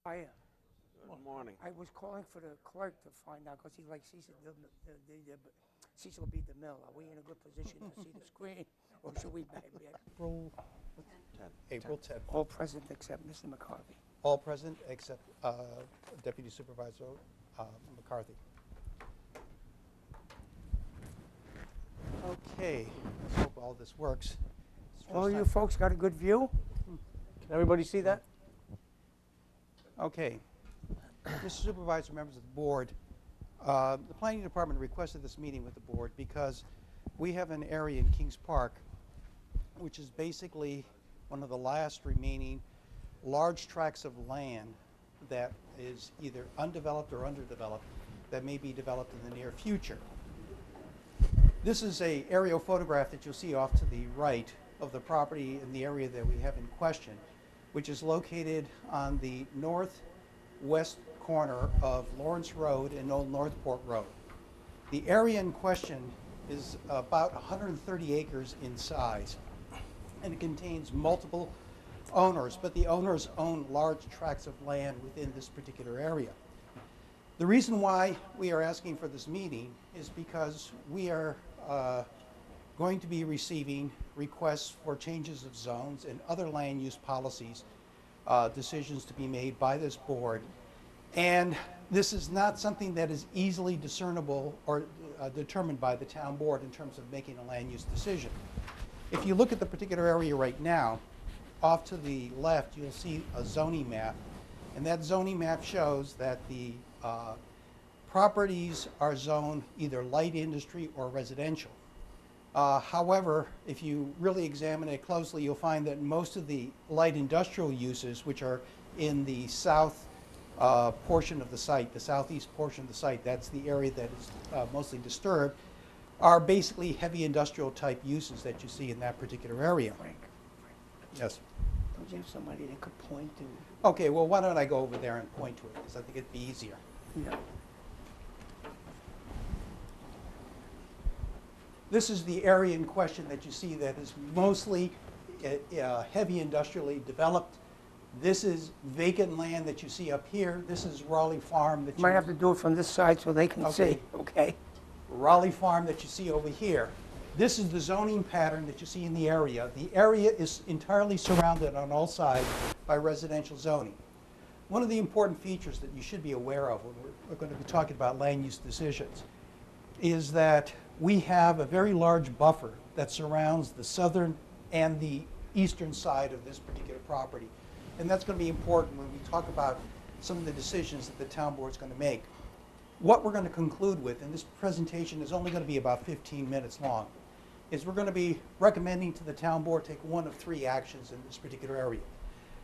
Good morning. I was calling for the clerk to find out, because he like Cecil, Cecil B. DeMille. Are we in a good position to see the screen, or should we back? April 10th. All present except Mr. McCarthy. All present except Deputy Supervisor McCarthy. Okay, let's hope all this works. All you folks got a good view? Can everybody see that? Okay. Mr. Supervisor, members of the board, the Planning Department requested this meeting with the board because we have an area in Kings Park which is basically one of the last remaining large tracts of land that is either undeveloped or underdeveloped that may be developed in the near future. This is an aerial photograph that you'll see off to the right of the property in the area that we have in question, which is located on the northwest corner of Lawrence Road and Old Northport Road. The area in question is about 130 acres in size, and it contains multiple owners, but the owners own large tracts of land within this particular area. The reason why we are asking for this meeting is because we are going to be receiving requests for changes of zones and other land use policies, decisions to be made by this board. And this is not something that is easily discernible or determined by the town board in terms of making a land use decision. If you look at the particular area right now, off to the left, you'll see a zoning map. And that zoning map shows that the properties are zoned either light industry or residential. However, if you really examine it closely, you'll find that most of the light industrial uses, which are in the south portion of the site, the southeast portion of the site, that's the area that is mostly disturbed, are basically heavy industrial type uses that you see in that particular area. Frank, Yes. don't you have somebody that could point to? Okay, well, why don't I go over there and point to it, because I think it'd be easier. Yeah. This is the area in question that you see that is mostly heavy industrially developed. This is vacant land that you see up here. This is Raleigh Farm that You might have to do it from this side so they can Okay. see, okay? Raleigh Farm that you see over here. This is the zoning pattern that you see in the area. The area is entirely surrounded on all sides by residential zoning. One of the important features that you should be aware of when we're going to be talking about land use decisions is that we have a very large buffer that surrounds the southern and the eastern side of this particular property. And that's going to be important when we talk about some of the decisions that the town board is going to make. What we're going to conclude with, and this presentation is only going to be about 15 minutes long, is we're going to be recommending to the town board take one of three actions in this particular area.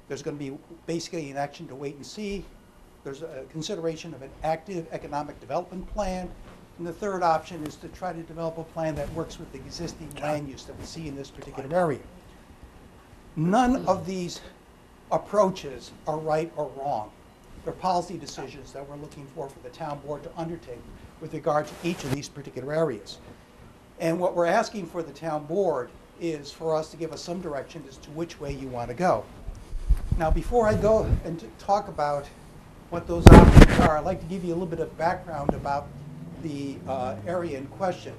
There's going to be basically an action to wait and see. There's a consideration of an active economic development plan. And the third option is to try to develop a plan that works with the existing land use that we see in this particular area. None of these approaches are right or wrong. They're policy decisions that we're looking for the town board to undertake with regard to each of these particular areas. And what we're asking for the town board is for us to give us some direction as to which way you want to go. Now, before I go and to talk about what those options are, I'd like to give you a little bit of background about the area in question.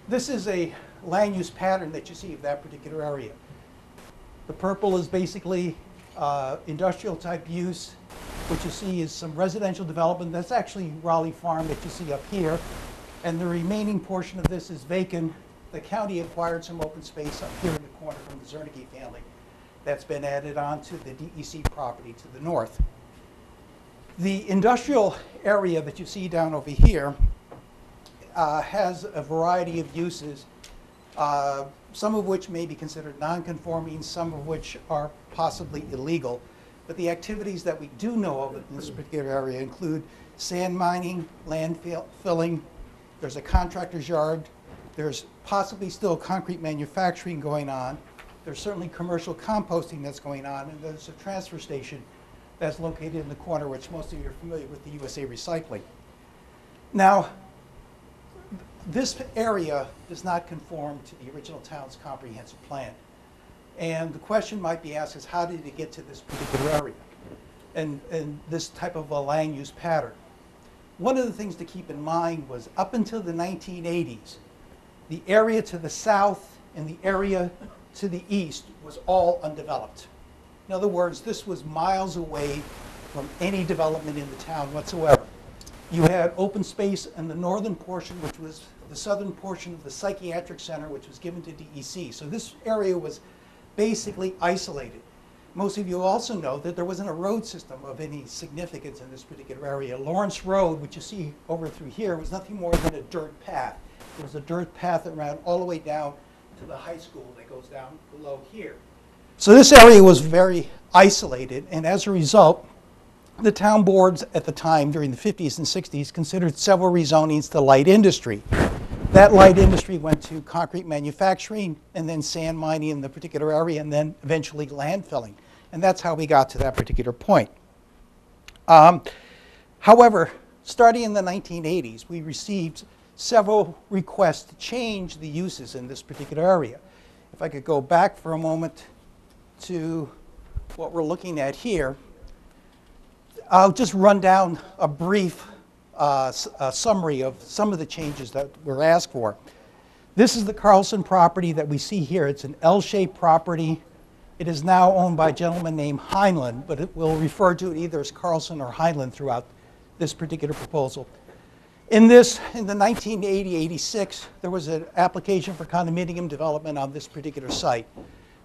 This is a land use pattern that you see of that particular area. The purple is basically industrial type use. What you see is some residential development. That's actually Raleigh Farm that you see up here. And the remaining portion of this is vacant. The county acquired some open space up here in the corner from the Zernike family. That's been added on to the DEC property to the north. The industrial area that you see down over here has a variety of uses, some of which may be considered non-conforming, some of which are possibly illegal. But the activities that we do know of in this particular area include sand mining, landfill filling, there's a contractor's yard, there's possibly still concrete manufacturing going on, there's certainly commercial composting that's going on, and there's a transfer station that's located in the corner, which most of you are familiar with, the USA Recycling. Now, this area does not conform to the original town's comprehensive plan. And the question might be asked is, how did it get to this particular area and this type of a land use pattern? One of the things to keep in mind was up until the 1980s, the area to the south and the area to the east was all undeveloped. In other words, this was miles away from any development in the town whatsoever. You had open space in the northern portion, which was the southern portion of the psychiatric center, which was given to DEC. So this area was basically isolated. Most of you also know that there wasn't a road system of any significance in this particular area. Lawrence Road, which you see over through here, was nothing more than a dirt path. It was a dirt path that ran all the way down to the high school that goes down below here. So this area was very isolated, and as a result, the town boards at the time, during the 50s and 60s, considered several rezonings to light industry. That light industry went to concrete manufacturing, and then sand mining in the particular area, and then eventually landfilling. And that's how we got to that particular point. However, starting in the 1980s, we received several requests to change the uses in this particular area. If I could go back for a moment to what we're looking at here, I'll just run down a brief summary of some of the changes that were asked for. This is the Carlson property that we see here. It's an L-shaped property. It is now owned by a gentleman named Heinlein, but it will refer to it either as Carlson or Heinlein throughout this particular proposal. In the 1980-86, there was an application for condominium development on this particular site.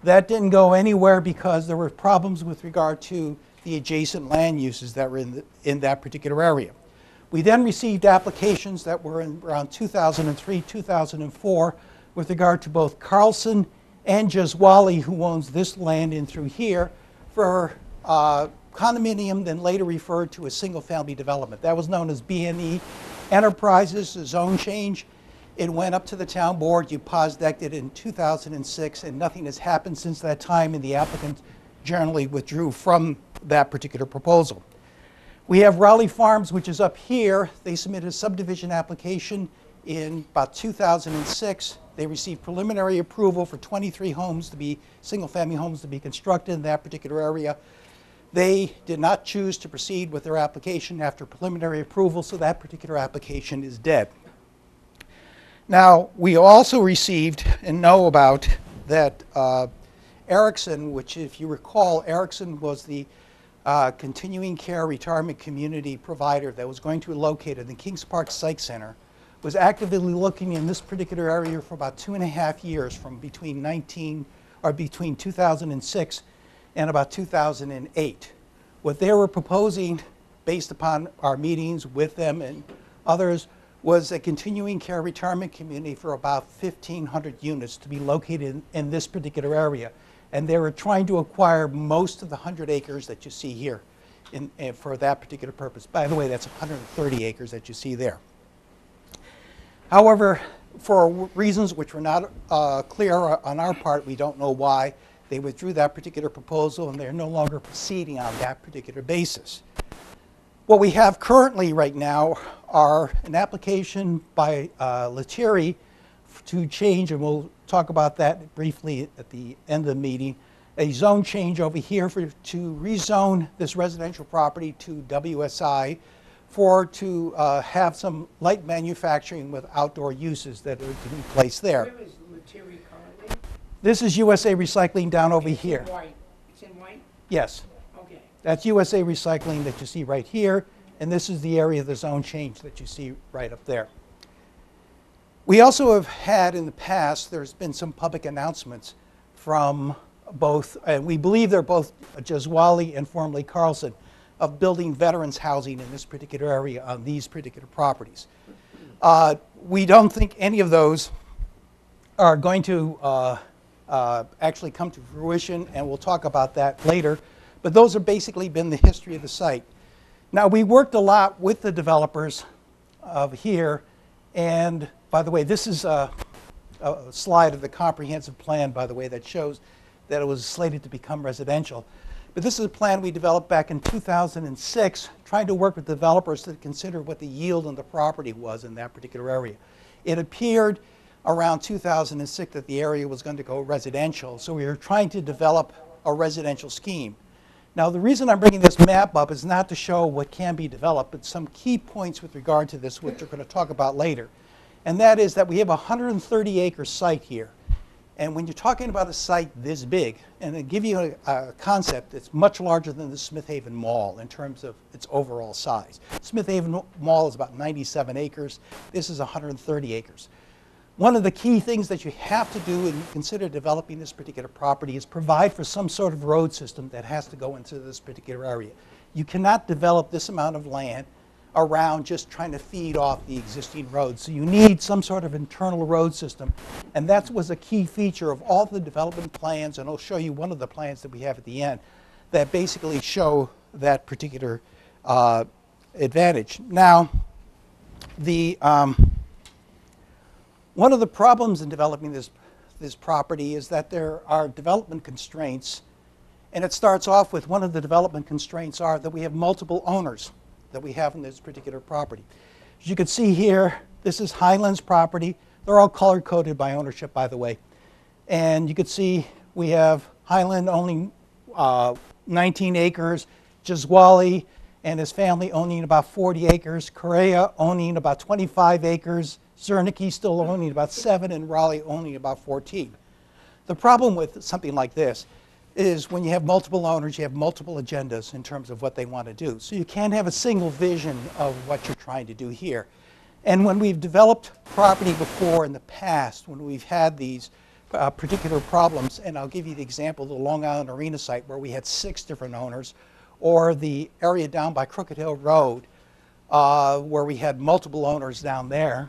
That didn't go anywhere because there were problems with regard to the adjacent land uses that were in that particular area. We then received applications that were in around 2003, 2004, with regard to both Carlson and Jeswali, who owns this land in through here, for condominium, then later referred to as single-family development. That was known as B&E Enterprises, a zone change. It went up to the town board. You posdected it in 2006, and nothing has happened since that time, and the applicant generally withdrew from that particular proposal. We have Raleigh Farms, which is up here. They submitted a subdivision application in about 2006. They received preliminary approval for 23 homes to be, single-family homes to be constructed in that particular area. They did not choose to proceed with their application after preliminary approval, so that particular application is dead. Now, we also received and know about that Erickson, which if you recall, Erickson was the continuing care retirement community provider that was going to be located in the Kings Park Psych Center, was actively looking in this particular area for about 2.5 years, from between 2006 and about 2008. What they were proposing, based upon our meetings with them and others, was a continuing care retirement community for about 1,500 units to be located in this particular area. And they were trying to acquire most of the 100 acres that you see here for that particular purpose. By the way, that's 130 acres that you see there. However, for reasons which were not clear on our part, we don't know why, they withdrew that particular proposal, and they're no longer proceeding on that particular basis. What we have currently right now are an application by Lettieri to change, and we'll talk about that briefly at the end of the meeting, a zone change over here to rezone this residential property to WSI to have some light manufacturing with outdoor uses that are to be placed there. Where is Lettieri currently? This is USA Recycling down over It's here. in white. It's in white? Yes. Okay. That's USA Recycling that you see right here, and this is the area of the zone change that you see right up there. We also have had in the past, there's been some public announcements from both, and we believe they're both Jeswali and formerly Carlson, of building veterans housing in this particular area on these particular properties. We don't think any of those are going to actually come to fruition, and we'll talk about that later. But those have basically been the history of the site. Now, we worked a lot with the developers of here, and by the way, this is a slide of the comprehensive plan, by the way, that shows that it was slated to become residential. But this is a plan we developed back in 2006, trying to work with developers to consider what the yield on the property was in that particular area. It appeared around 2006 that the area was going to go residential. So we were trying to develop a residential scheme. Now, the reason I'm bringing this map up is not to show what can be developed, but some key points with regard to this, which we're going to talk about later. And that is that we have a 130-acre site here. And when you're talking about a site this big, and to give you a concept, it's much larger than the Smithhaven Mall in terms of its overall size. Smithhaven Mall is about 97 acres. This is 130 acres. One of the key things that you have to do when you consider developing this particular property is provide for some sort of road system that has to go into this particular area. You cannot develop this amount of land around just trying to feed off the existing roads. So you need some sort of internal road system. And that was a key feature of all the development plans, and I'll show you one of the plans that we have at the end that basically show that particular advantage. Now, one of the problems in developing this property is that there are development constraints, and it starts off with one of the development constraints are that we have multiple owners that we have in this particular property. As you can see here, this is Highland's property. They're all color-coded by ownership, by the way. And you can see we have Highland owning 19 acres, Giswali and his family owning about 40 acres, Correa owning about 25 acres, Zernike still owning about 7, and Raleigh owning about 14. The problem with something like this is when you have multiple owners, you have multiple agendas in terms of what they want to do. So you can't have a single vision of what you're trying to do here. And when we've developed property before in the past, when we've had these particular problems, and I'll give you the example of the Long Island Arena site where we had 6 different owners, or the area down by Crooked Hill Road where we had multiple owners down there.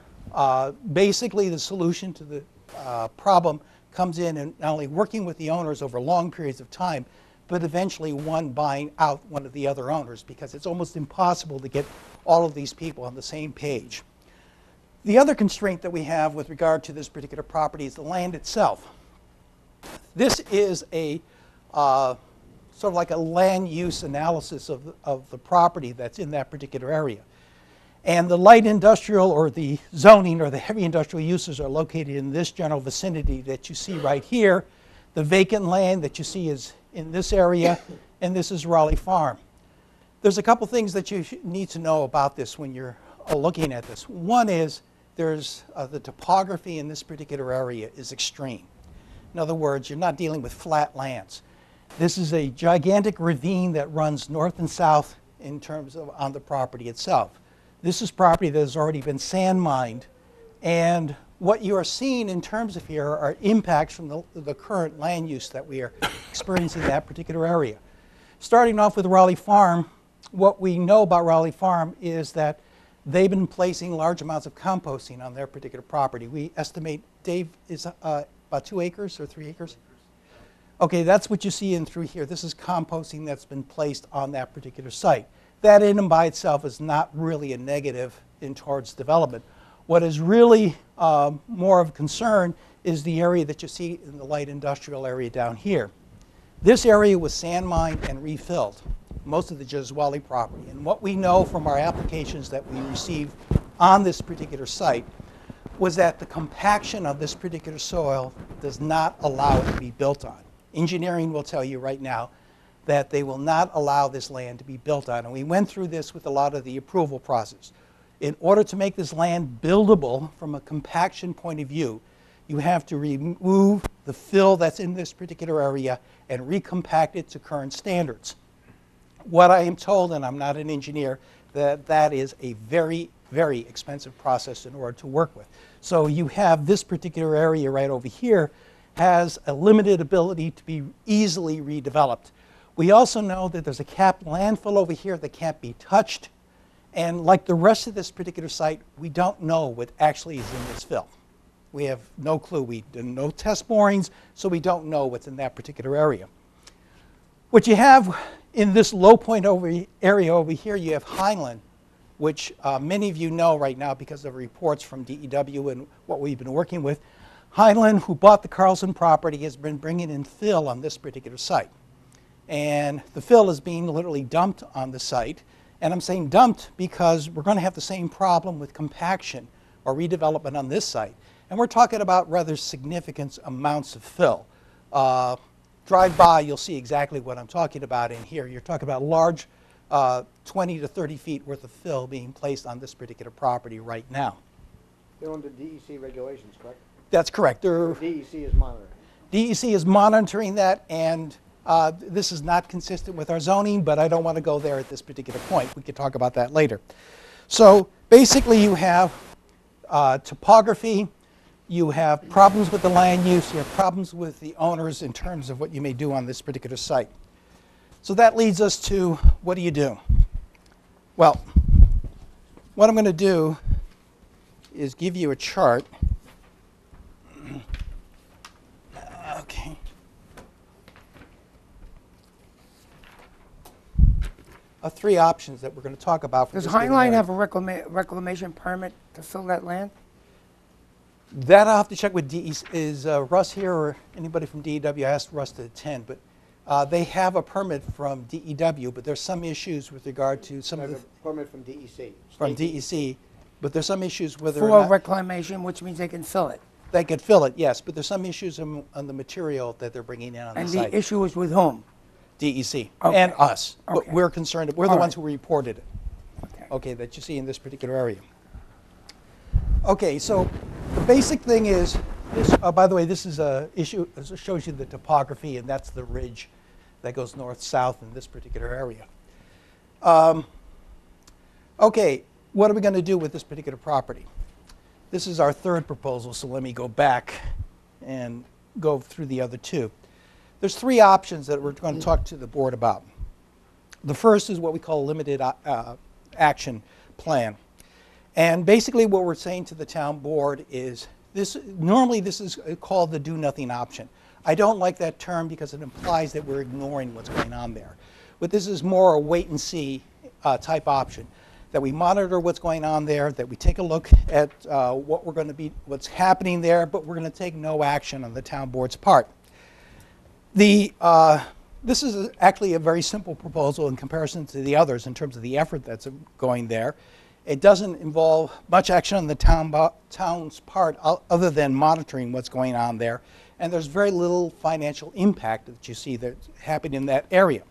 Basically, the solution to the problem comes in and not only working with the owners over long periods of time, but eventually one buying out one of the other owners, because it's almost impossible to get all of these people on the same page. The other constraint that we have with regard to this particular property is the land itself. This is a sort of like a land use analysis of the property that's in that particular area. And the light industrial or the zoning or the heavy industrial uses are located in this general vicinity that you see right here. The vacant land that you see is in this area, and this is Raleigh Farm. There's a couple things that you need to know about this when you're looking at this. One is there's the topography in this particular area is extreme. In other words, you're not dealing with flat lands. This is a gigantic ravine that runs north and south in terms of on the property itself. This is property that has already been sand mined, and what you are seeing in terms of here are impacts from the current land use that we are experiencing in that particular area. Starting off with Raleigh Farm, what we know about Raleigh Farm is that they've been placing large amounts of composting on their particular property. We estimate, Dave, is about 2 acres or 3 acres? Okay, that's what you see in through here. This is composting that's been placed on that particular site. That in and by itself is not really a negative in towards development. What is really more of concern is the area that you see in the light industrial area down here. This area was sand mined and refilled, most of the Giswali property. And what we know from our applications that we received on this particular site was that the compaction of this particular soil does not allow it to be built on. Engineering will tell you right now that they will not allow this land to be built on. And we went through this with a lot of the approval process. In order to make this land buildable from a compaction point of view, you have to remove the fill that's in this particular area and recompact it to current standards. What I am told, and I'm not an engineer, that is a very, very expensive process in order to work with. So you have this particular area right over here has a limited ability to be easily redeveloped. We also know that there's a capped landfill over here that can't be touched. And like the rest of this particular site, we don't know what actually is in this fill. We have no clue. We did no test borings, so we don't know what's in that particular area. What you have in this low point area over here, you have Highland, which many of you know right now because of reports from DEW and what we've been working with. Highland, who bought the Carlson property, has been bringing in fill on this particular site. And the fill is being literally dumped on the site. And I'm saying dumped because we're going to have the same problem with compaction or redevelopment on this site. And we're talking about rather significant amounts of fill. Drive by, you'll see exactly what I'm talking about in here. You're talking about large 20 to 30 feet worth of fill being placed on this particular property right now. They're under DEC regulations, correct? That's correct. DEC is monitoring. DEC is monitoring that, and this is not consistent with our zoning, but I don't want to go there at this particular point. We could talk about that later. So basically you have topography, you have problems with the land use, you have problems with the owners in terms of what you may do on this particular site. So that leads us to, what do you do? Well, what I'm going to do is give you a chart. Okay. Of three options that we're going to talk about. Does Highline have a reclamation permit to fill that land? That I'll have to check with DEC. Is Russ here or anybody from DEW? I asked Russ to attend, but they have a permit from DEW, but there's some issues with regard to some of the... Permit from DEC. From DEC, but there's some issues whether For or not... reclamation, which means they can fill it. They could fill it, yes, but there's some issues on the material that they're bringing in on the site. And the issue is with whom? DEC Okay. and us. Okay. But we're concerned, we're the All ones right. who reported it. Okay, that you see in this particular area. Okay, so the basic thing is, this, by the way, this is a issue, this shows you the topography, and that's the ridge that goes north-south in this particular area. Okay, what are we going to do with this particular property? This is our third proposal, so let me go back and go through the other two. There's three options that we're going to talk to the board about. The first is what we call a limited action plan. And basically what we're saying to the town board is, normally this is called the do nothing option. I don't like that term because it implies that we're ignoring what's going on there. But this is more a wait and see type option. That we monitor what's going on there, that we take a look at what's happening there, but we're going to take no action on the town board's part. This is actually a very simple proposal in comparison to the others in terms of the effort that's going there. It doesn't involve much action on the town's part other than monitoring what's going on there, and there's very little financial impact that you see that's happening in that area.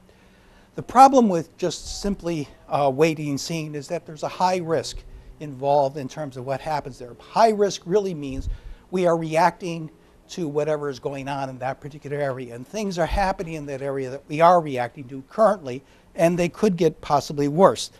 The problem with just simply waiting and seeing is that there's a high risk involved in terms of what happens there. High risk really means we are reacting to whatever is going on in that particular area, and things are happening in that area that we are reacting to currently, and they could get possibly worse.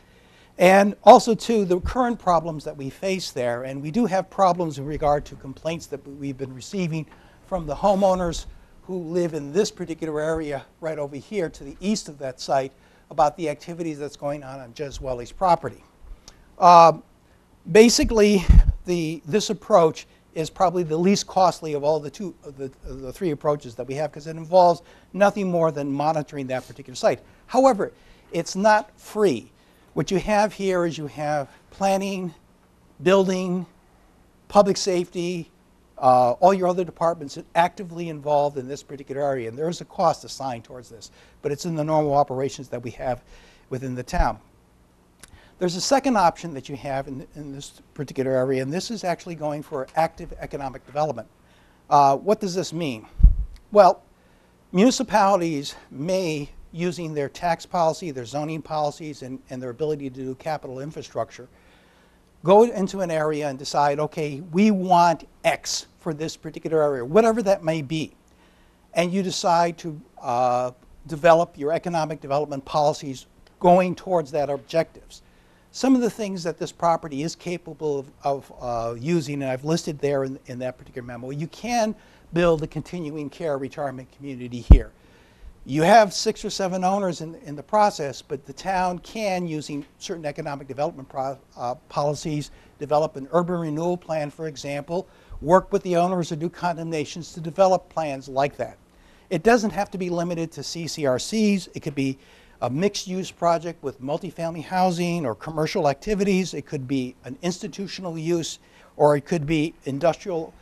And also too, the current problems that we face there, and we do have problems in regard to complaints that we've been receiving from the homeowners who live in this particular area right over here to the east of that site about the activities that's going on Jez Welly's property. Basically, this approach is probably the least costly of all the three approaches that we have because it involves nothing more than monitoring that particular site. However, it's not free. What you have here is you have planning, building, public safety, all your other departments actively involved in this particular area, and there is a cost assigned towards this, but it's in the normal operations that we have within the town. There's a second option that you have in this particular area, and this is actually going for active economic development. What does this mean? Well, municipalities may, using their tax policy, their zoning policies, and their ability to do capital infrastructure, go into an area and decide, okay, we want X for this particular area, whatever that may be. And you decide to develop your economic development policies going towards that objectives. Some of the things that this property is capable of using, and I've listed there in that particular memo, you can build a continuing care retirement community here. You have 6 or 7 owners in the process, but the town can, using certain economic development policies, develop an urban renewal plan, for example, work with the owners to do condemnations to develop plans like that. It doesn't have to be limited to CCRCs. It could be a mixed-use project with multifamily housing or commercial activities. It could be an institutional use, or it could be industrial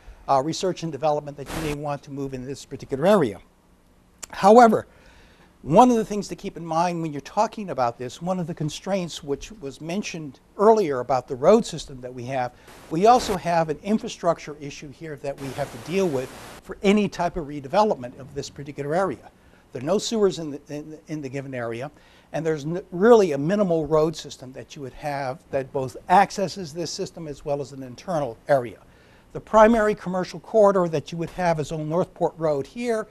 research and development that you may want to move in this particular area. However, One of the things to keep in mind when you're talking about this, one of the constraints which was mentioned earlier about the road system that we also have an infrastructure issue here that we have to deal with for any type of redevelopment of this particular area. There are no sewers in the given area, and there's really a minimal road system that you would have that both accesses this system as well as an internal area. The primary commercial corridor that you would have is on Northport Road here,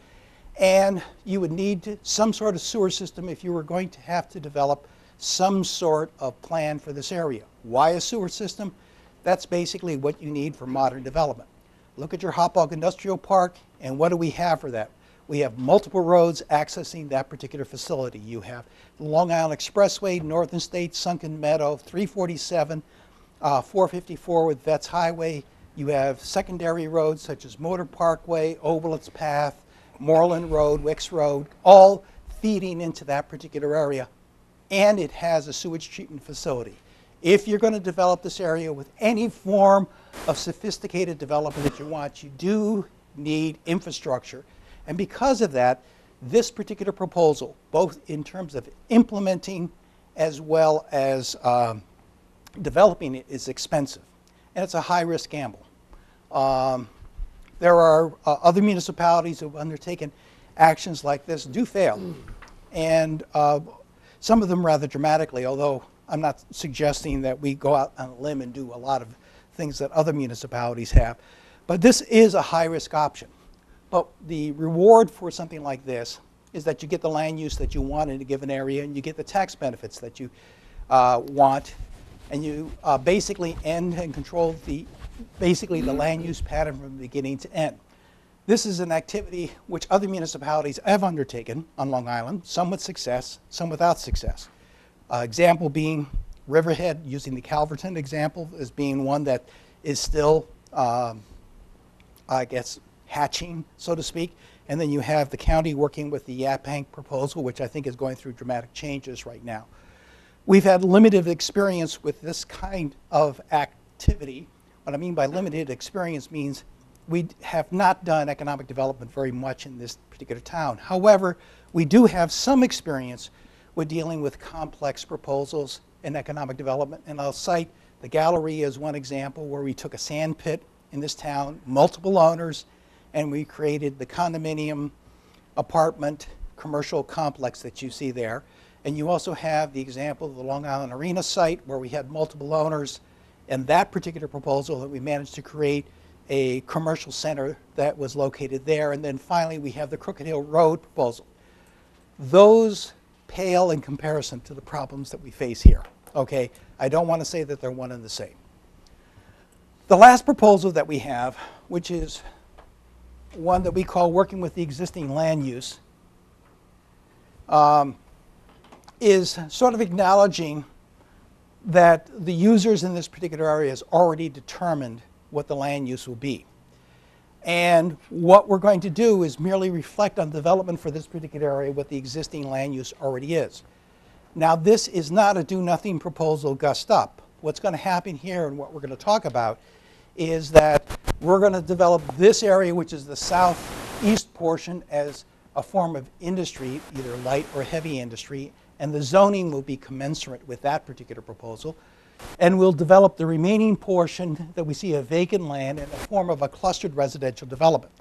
and you would need some sort of sewer system if you were going to have to develop some sort of plan for this area. Why a sewer system? That's basically what you need for modern development. Look at your Hauppauge Industrial Park, and what do we have for that? We have multiple roads accessing that particular facility. You have the Long Island Expressway, Northern State, Sunken Meadow, 347, 454 with Vets Highway. You have secondary roads such as Motor Parkway, Obelisks Path, Moreland Road, Wicks Road, all feeding into that particular area. And it has a sewage treatment facility. If you're going to develop this area with any form of sophisticated development that you want, you do need infrastructure. And because of that, this particular proposal, both in terms of implementing as well as developing it, is expensive. And it's a high-risk gamble. There are other municipalities who have undertaken actions like this do fail. And some of them rather dramatically, although I'm not suggesting that we go out on a limb and do a lot of things that other municipalities have. But this is a high-risk option. But the reward for something like this is that you get the land use that you want in a given area, and you get the tax benefits that you want, and you basically end and control the land use pattern from beginning to end. This is an activity which other municipalities have undertaken on Long Island, some with success, some without success. Example being Riverhead, using the Calverton example as being one that is still, I guess, hatching, so to speak. And then you have the county working with the Yaphank proposal, which I think is going through dramatic changes right now. We've had limited experience with this kind of activity. What I mean by limited experience means we have not done economic development very much in this particular town. However, we do have some experience with dealing with complex proposals in economic development. And I'll cite the Gallery as one example where we took a sand pit in this town, multiple owners, and we created the condominium apartment commercial complex that you see there. And you also have the example of the Long Island Arena site where we had multiple owners, and that particular proposal that we managed to create a commercial center that was located there. And then finally we have the Crooked Hill Road proposal. Those pale in comparison to the problems that we face here. Okay, I don't want to say that they're one and the same. The last proposal that we have, which is one that we call working with the existing land use, is sort of acknowledging that the users in this particular area has already determined what the land use will be. And what we're going to do is merely reflect on development for this particular area what the existing land use already is. Now, this is not a do-nothing proposal gussed up. What's going to happen here and what we're going to talk about is that we're going to develop this area, which is the southeast portion, as a form of industry, either light or heavy industry, and the zoning will be commensurate with that particular proposal. And we'll develop the remaining portion that we see of vacant land in the form of a clustered residential development.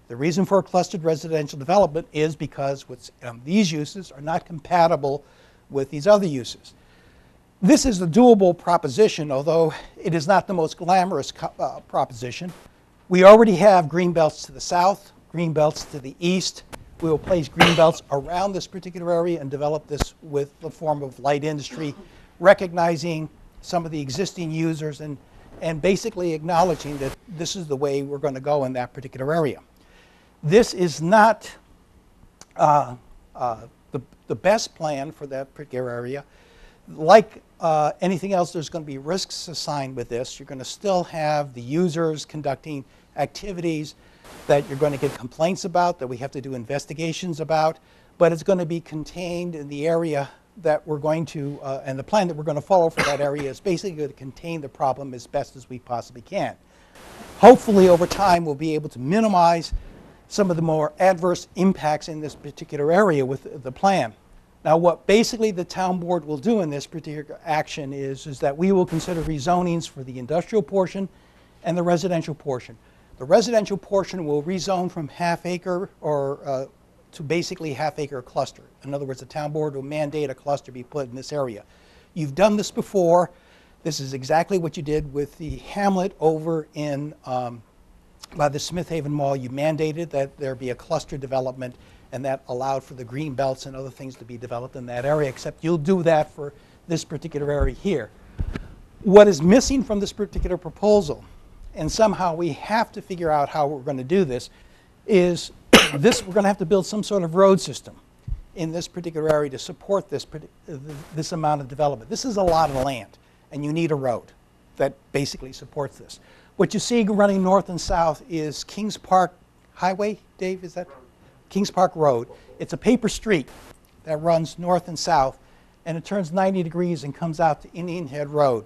The reason for a clustered residential development is because these uses are not compatible with these other uses. This is a doable proposition, although it is not the most glamorous proposition. We already have green belts to the south, green belts to the east. We will place green belts around this particular area and develop this with the form of light industry, recognizing some of the existing users and basically acknowledging that this is the way we're going to go in that particular area. This is not the best plan for that particular area. Like anything else, there's going to be risks assigned with this. You're going to still have the users conducting activities that you're going to get complaints about, that we have to do investigations about, but it's going to be contained in the area that we're going to, and the plan that we're going to follow for that area is basically going to contain the problem as best as we possibly can. Hopefully, over time, we'll be able to minimize some of the more adverse impacts in this particular area with the plan. Now, what basically the town board will do in this particular action is that we will consider rezonings for the industrial portion and the residential portion. The residential portion will rezone from half acre or to basically half acre cluster. In other words, the town board will mandate a cluster be put in this area. You've done this before. This is exactly what you did with the hamlet over in by the Smith Haven Mall. You mandated that there be a cluster development, and that allowed for the green belts and other things to be developed in that area, except you'll do that for this particular area here. What is missing from this particular proposal, and somehow we have to figure out how we're going to do this, is we're going to have to build some sort of road system in this particular area to support this amount of development. This is a lot of land, and you need a road that basically supports this. What you see running north and south is Kings Park Highway, Dave, is that? Kings Park Road. It's a paper street that runs north and south, and it turns 90 degrees and comes out to Indian Head Road.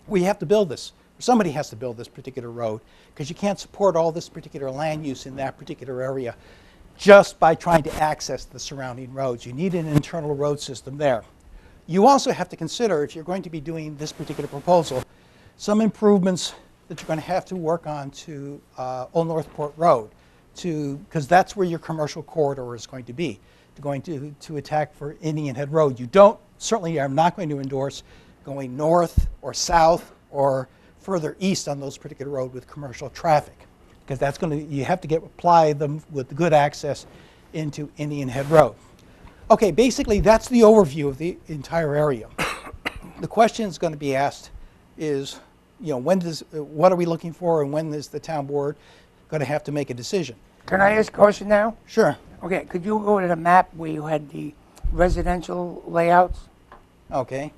We have to build this. Somebody has to build this particular road, because you can't support all this particular land use in that particular area just by trying to access the surrounding roads. You need an internal road system there. You also have to consider, if you're going to be doing this particular proposal, some improvements that you're going to have to work on to Old Northport Road, because that's where your commercial corridor is going to be, to attack for Indian Head Road. You certainly are not going to endorse going north or south or further east on those particular roads with commercial traffic, because that's you have to apply them with good access into Indian Head Road. Okay, basically that's the overview of the entire area. The question that's going to be asked is, what are we looking for, and when is the town board going to have to make a decision? Can I ask a question now? Sure. Okay, could you go to the map where you had the residential layouts? Okay.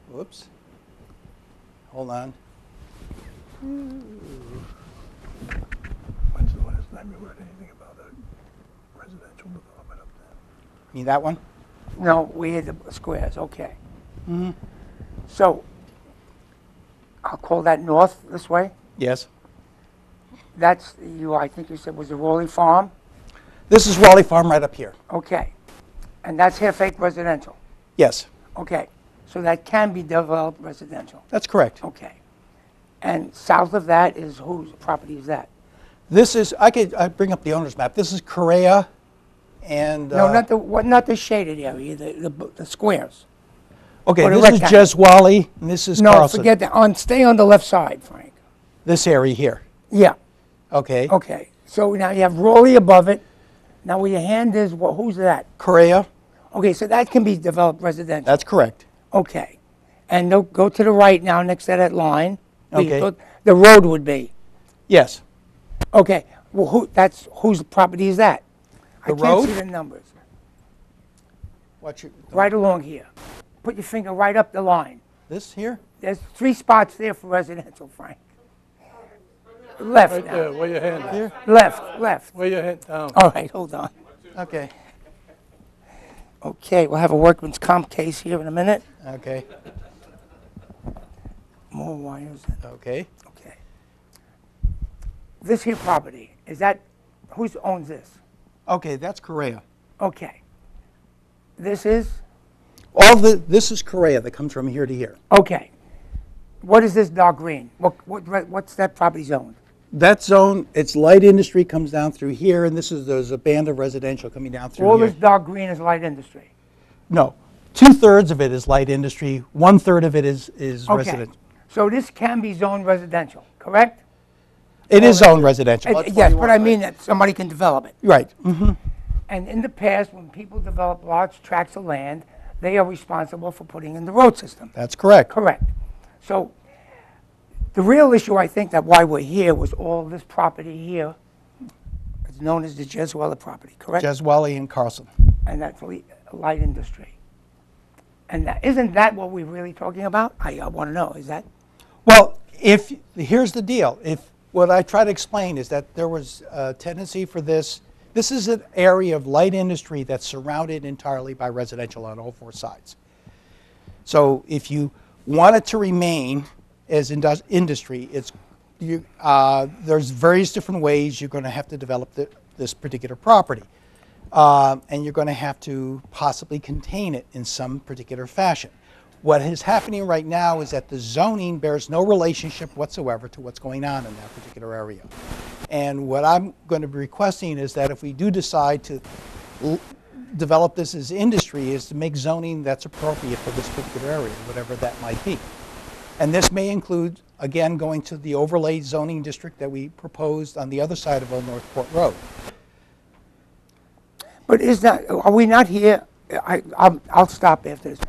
Whoops. Hold on. When's the last time you read anything about a residential development up there? You mean that one? No, we had the squares, okay. Mm-hmm. So, I'll call that north this way. Yes. That's, I think you said was the Raleigh Farm? This is Raleigh Farm right up here. Okay. And that's half-acre residential? Yes. Okay. So that can be developed residential? That's correct. Okay. And south of that is whose property is that? This is, I bring up the owner's map. This is Correa and... No, not the shaded area, the squares. Okay, or the this is rectangle. Jeswali, and this is No, Carlson. forget that. Stay on the left side, Frank. This area here. Yeah. Okay. Okay. So now you have Raleigh above it. Now where your hand is, who's that? Correa. Okay, so that can be developed residential. That's correct. Okay. And go to the right now next to that line. Okay. The road would be. Yes. Okay. Well, whose property is that? The I can't road? see the numbers. What's your... Right along here. Put your finger right up the line. This here? There's 3 spots there for residential, Frank. Left Right now. there, where your hand is. Here? Left. Where your hand, down. All right, hold on. Okay. Okay, we'll have a workman's comp case here in a minute. Okay. More wires. Okay. Okay. This here property, who owns this? Okay, that's Correa. Okay. This is? This is Correa that comes from here to here. Okay. What is this dark green? What's that property zone? That zone, it's light industry, comes down through here, and there's a band of residential coming down through All here. this dark green is light industry. No, 2/3 of it is light industry. 1/3 of it is Okay. residential. So this can be zoned residential, correct? It is zoned residential. Yes, but I mean that somebody can develop it. Right. Mm-hmm. And in the past, when people develop large tracts of land, they are responsible for putting in the road system. That's correct. Correct. So the real issue, I think, that why we're here was all this property here is known as the Jeswala property, correct? Jeswali and Carlson. And that's light industry. And isn't that what we're really talking about? I want to know, is that? Well, here's the deal. What I try to explain is that there was a tendency for this. This is an area of light industry that's surrounded entirely by residential on all 4 sides. So if you want it to remain as industry, there's various different ways you're going to have to develop this particular property. And you're going to have to possibly contain it in some particular fashion. What is happening right now is that the zoning bears no relationship whatsoever to what's going on in that particular area. And what I'm going to be requesting is that if we do decide to develop this as industry, is to make zoning that's appropriate for this particular area, whatever that might be. And this may include, again, going to the overlay zoning district that we proposed on the other side of Old Northport Road. But are we not here? I'll stop after this.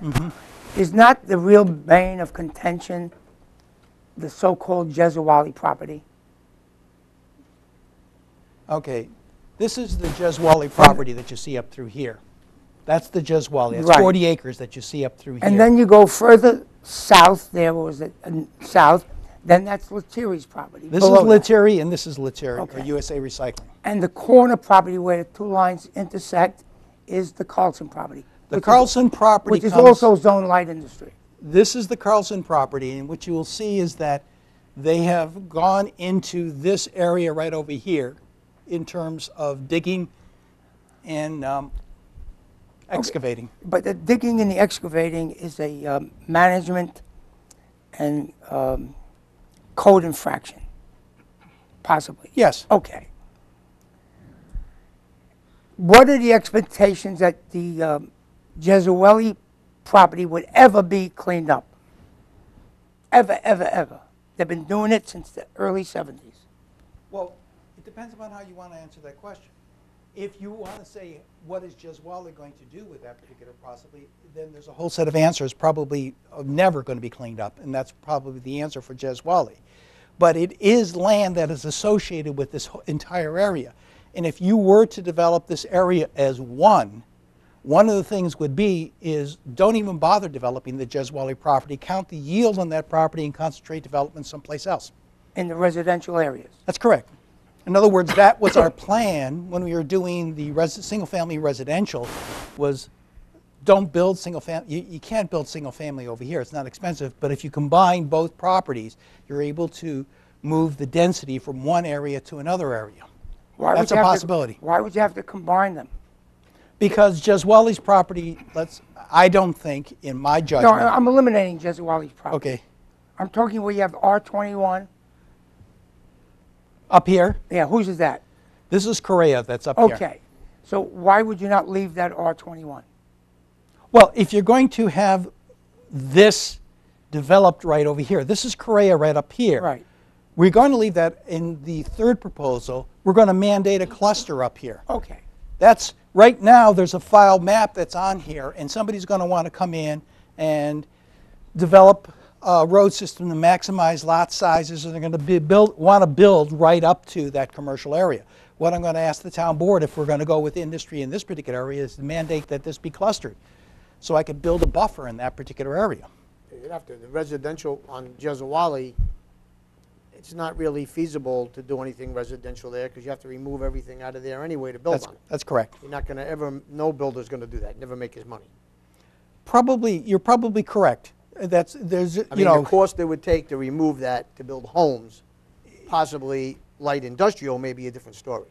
Is not the real bane of contention the so-called Jezawali property? Okay, this is the Jezwali property that you see up through here. That's the Jezwali. That's Right. 40 acres that you see up through here. And then you go further south there, what was it, south, then that's Lettieri's property. This is below that. Lettieri and this is Lettieri, or Okay. USA Recycling. And the corner property where the two lines intersect is the Carlson property. The Carlson property Which is comes, also zone light industry. this is the Carlson property, and what you will see is that they have gone into this area right over here in terms of digging and excavating. But the digging and the excavating is a management and code infraction, possibly. Yes. Okay. What are the expectations that the Jezawali property would ever be cleaned up? Ever, ever, ever. They've been doing it since the early 70s. Well, it depends upon how you want to answer that question. If you want to say, what is Jezwali going to do with that particular possibly, then there's a whole set of answers probably never going to be cleaned up, and that's probably the answer for Jezwali. But it is land that is associated with this entire area. And if you were to develop this area as one of the things would be is don't even bother developing the Jezwali property, count the yield on that property and concentrate development someplace else. In the residential areas. That's correct. In other words, that was our plan when we were doing the single-family residential, was don't build single-family. You can't build single-family over here. It's not expensive. But if you combine both properties, you're able to move the density from one area to another area. That's a possibility. Why would you have to combine them? Because Jezwali's property, I don't think, in my No, judgment. I'm eliminating Jezawali's property. Okay. I'm talking where you have R21. Up here, Yeah, whose is that? this is Correa that's up here. Okay. So why would you not leave that R21? Well, if you're going to have this developed right over here, this is Correa right up here. Right. We're going to leave that in the third proposal. We're going to mandate a cluster up here. Okay. That's, right now, there's a file map that's on here, and somebody's going to want to come in and develop a road system to maximize lot sizes, and they're going to want to build right up to that commercial area. What I'm going to ask the town board, if we're going to go with industry in this particular area, is to mandate that this be clustered, so I could build a buffer in that particular area. You'd have to, the residential on Jezawali, it's not really feasible to do anything residential there because you have to remove everything out of there anyway to build on. That's correct. You're not going to ever, no builder's going to do that, never make his money. You're probably correct. There's, I mean, the cost it would take to remove that to build homes, possibly light industrial, may be a different story.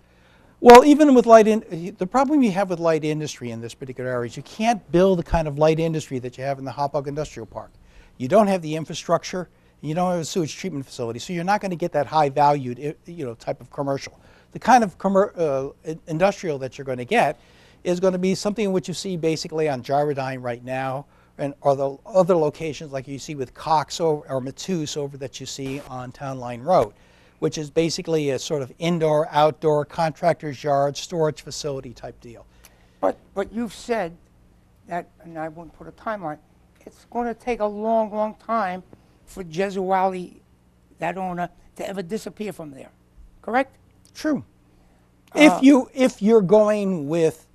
Well, even with the problem you have with light industry in this particular area is you can't build the kind of light industry that you have in the Hauppauge Industrial Park. You don't have the infrastructure, and you don't have a sewage treatment facility, so you're not going to get that high-valued, type of commercial. The kind of industrial that you're going to get is going to be something which you see basically on Gyrodyne right now, or the other locations like you see with Cox or Matus over that you see on Town Line Road, which is basically a sort of indoor-outdoor contractor's yard storage facility type deal. But you've said that, and I won't put a timeline, it's going to take a long, long time for Jezawali, that owner, to ever disappear from there. Correct? True. If you're going with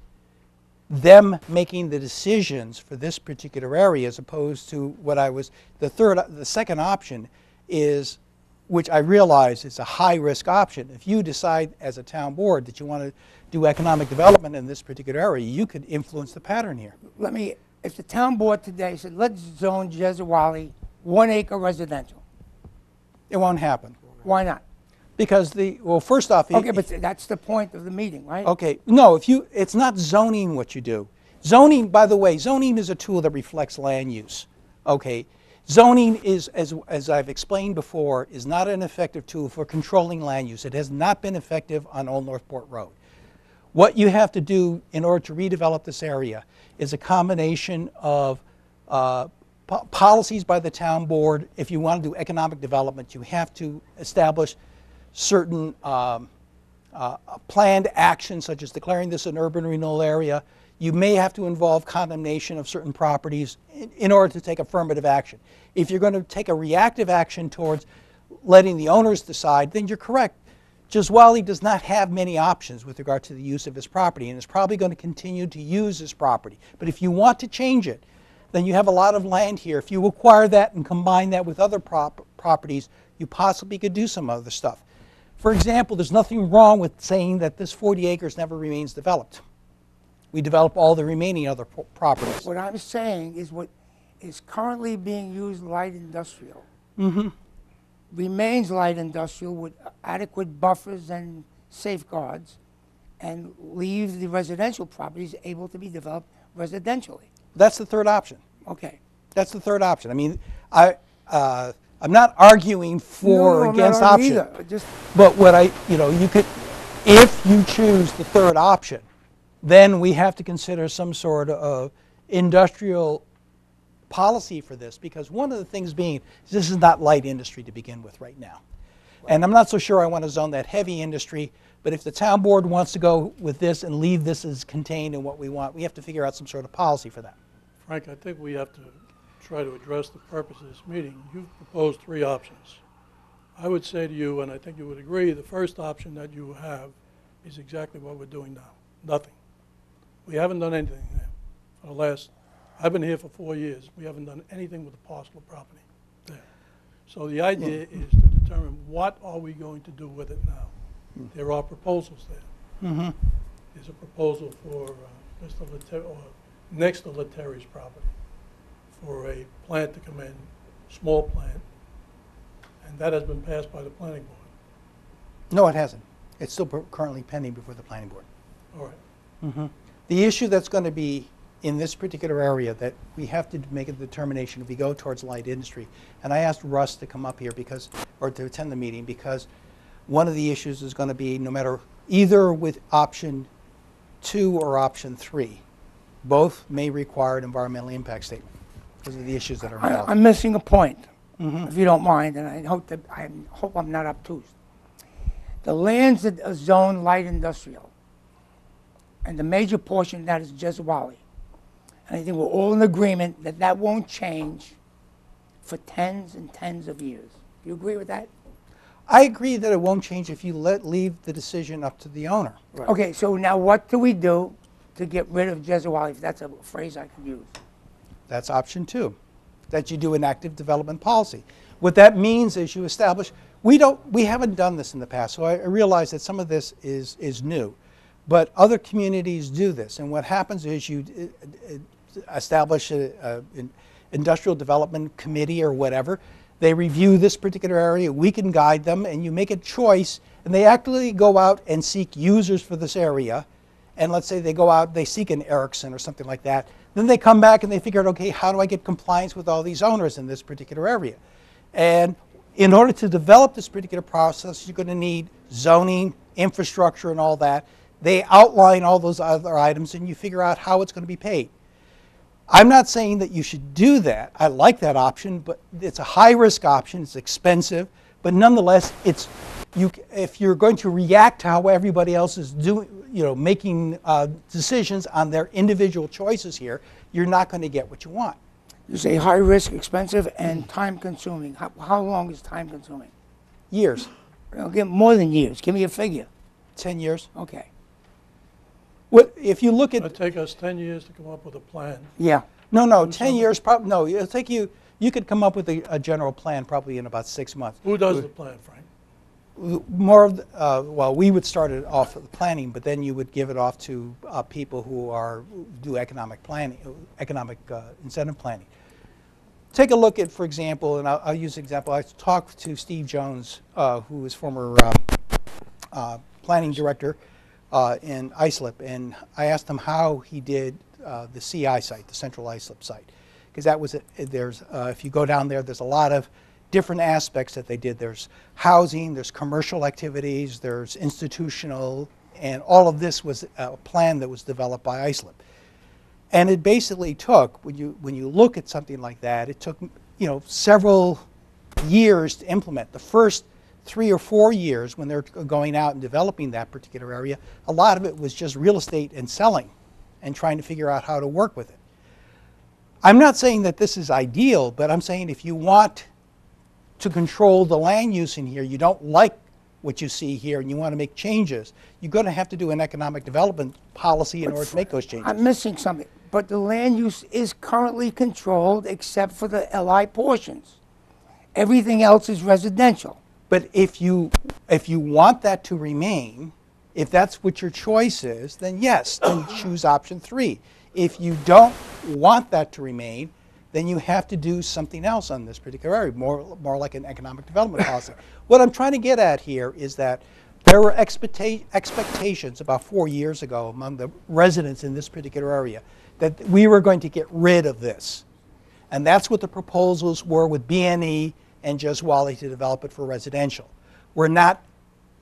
them making the decisions for this particular area as opposed to what the second option is, which I realize is a high-risk option. If you decide as a town board that you want to do economic development in this particular area, you could influence the pattern here. If the town board today said, let's zone Jezawali 1 acre residential. It won't happen. Why not? Because well, first off, Okay, but that's the point of the meeting, right? okay, no, it's not zoning what you do. Zoning, by the way, zoning is a tool that reflects land use. Okay, zoning is, as I've explained before, is not an effective tool for controlling land use. It has not been effective on Old Northport Road. What you have to do in order to redevelop this area is a combination of policies by the town board. If you want to do economic development, you have to establish certain planned actions, such as declaring this an urban renewal area. You may have to involve condemnation of certain properties in order to take affirmative action. If you're going to take a reactive action towards letting the owners decide, then you're correct. Jazwali does not have many options with regard to the use of his property, and is probably going to continue to use his property. But if you want to change it, then you have a lot of land here. If you acquire that and combine that with other properties, you possibly could do some other stuff. For example, there's nothing wrong with saying that this 40 acres never remains developed. We develop all the remaining other properties. What I'm saying is what is currently being used light industrial remains light industrial with adequate buffers and safeguards, and leave the residential properties able to be developed residentially. That's the third option. Okay. That's the third option. I mean, I'm not arguing for or against option. But what you could, if you choose the third option, then we have to consider some sort of industrial policy for this, because one of the things being, this is not light industry to begin with right now. And I'm not so sure I want to zone that heavy industry, but if the town board wants to go with this and leave this as contained in what we want, we have to figure out some sort of policy for that. Frank, I think we have to try to address the purpose of this meeting. You've proposed 3 options. I would say to you, and I think you would agree, the first option that you have is exactly what we're doing now. Nothing. We haven't done anything there for the last, I've been here for 4 years. We haven't done anything with the parcel of property there. So the idea is to determine what are we going to do with it now. There are proposals there. There's a proposal for Mr. Letter, or next to Letteri's property, for a plant to come in, small plant, and that has been passed by the planning board. No, it hasn't. It's still currently pending before the planning board. All right. The issue that's going to be in this particular area that we have to make a determination if we go towards light industry. And I asked Russ to come up here or to attend the meeting, because one of the issues is going to be, no matter either with option 2 or option 3, both may require an environmental impact statement because of the issues that are involved. I'm missing a point, if you don't mind, and I hope I'm not obtuse. The lands that are zoned light industrial, and the major portion of that is Jazwali. And I think we're all in agreement that that won't change for tens and tens of years. Do you agree with that? I agree that it won't change if you leave the decision up to the owner. Right. Okay, so now what do we do to get rid of Jazwali, if that's a phrase I could use? That's option 2, that you do an active development policy. What that means is you establish, we haven't done this in the past, so I realize that some of this is new. But other communities do this, and what happens is you establish an industrial development committee or whatever. They review this particular area, we can guide them, and you make a choice, and they actually go out and seek users for this area. And let's say they go out, they seek an Erickson or something like that. Then they come back and they figure out, okay, how do I get compliance with all these owners in this particular area? And in order to develop this particular process, you're going to need zoning, infrastructure, and all that. They outline all those other items, and you figure out how it's going to be paid. I'm not saying that you should do that. I like that option, but it's a high-risk option. It's expensive, but nonetheless, if you're going to react to how everybody else is doing, making decisions on their individual choices here, you're not going to get what you want. You say high risk, expensive, and time consuming. How long is time consuming? Years. More than years. Give me a figure. 10 years. Okay. If you look at... It'll take us 10 years to come up with a plan. Yeah. No, 10 years, no, it'll take you could come up with a general plan probably in about 6 months. Who does the plan, Frank? More of well, we would start it off with the planning, but then you would give it off to people who do economic planning, economic incentive planning. take a look at, for example, and I'll use an example. I talked to Steve Jones, who is former planning director in Islip, and I asked him how he did the CI site, the Central Islip site, because that was if you go down there, there's a lot of different aspects that they did. There's housing, there's commercial activities, there's institutional, and all of this was a plan that was developed by Islip. And it basically took, when you look at something like that, it took several years to implement. The first 3 or 4 years when they're going out and developing that particular area, a lot of it was just real estate and selling and trying to figure out how to work with it. I'm not saying that this is ideal, but I'm saying if you want to control the land use in here, you don't like what you see here and you want to make changes, you're going to have to do an economic development policy in order to make those changes. I'm missing something. But the land use is currently controlled except for the LI portions. Everything else is residential. But if you want that to remain, if that's what your choice is, then yes, then choose option 3. If you don't want that to remain, then you have to do something else on this particular area, more like an economic development policy. What I'm trying to get at here is that there were expectations about 4 years ago among the residents in this particular area that we were going to get rid of this. And that's what the proposals were with BNE and Jeswali to develop it for residential.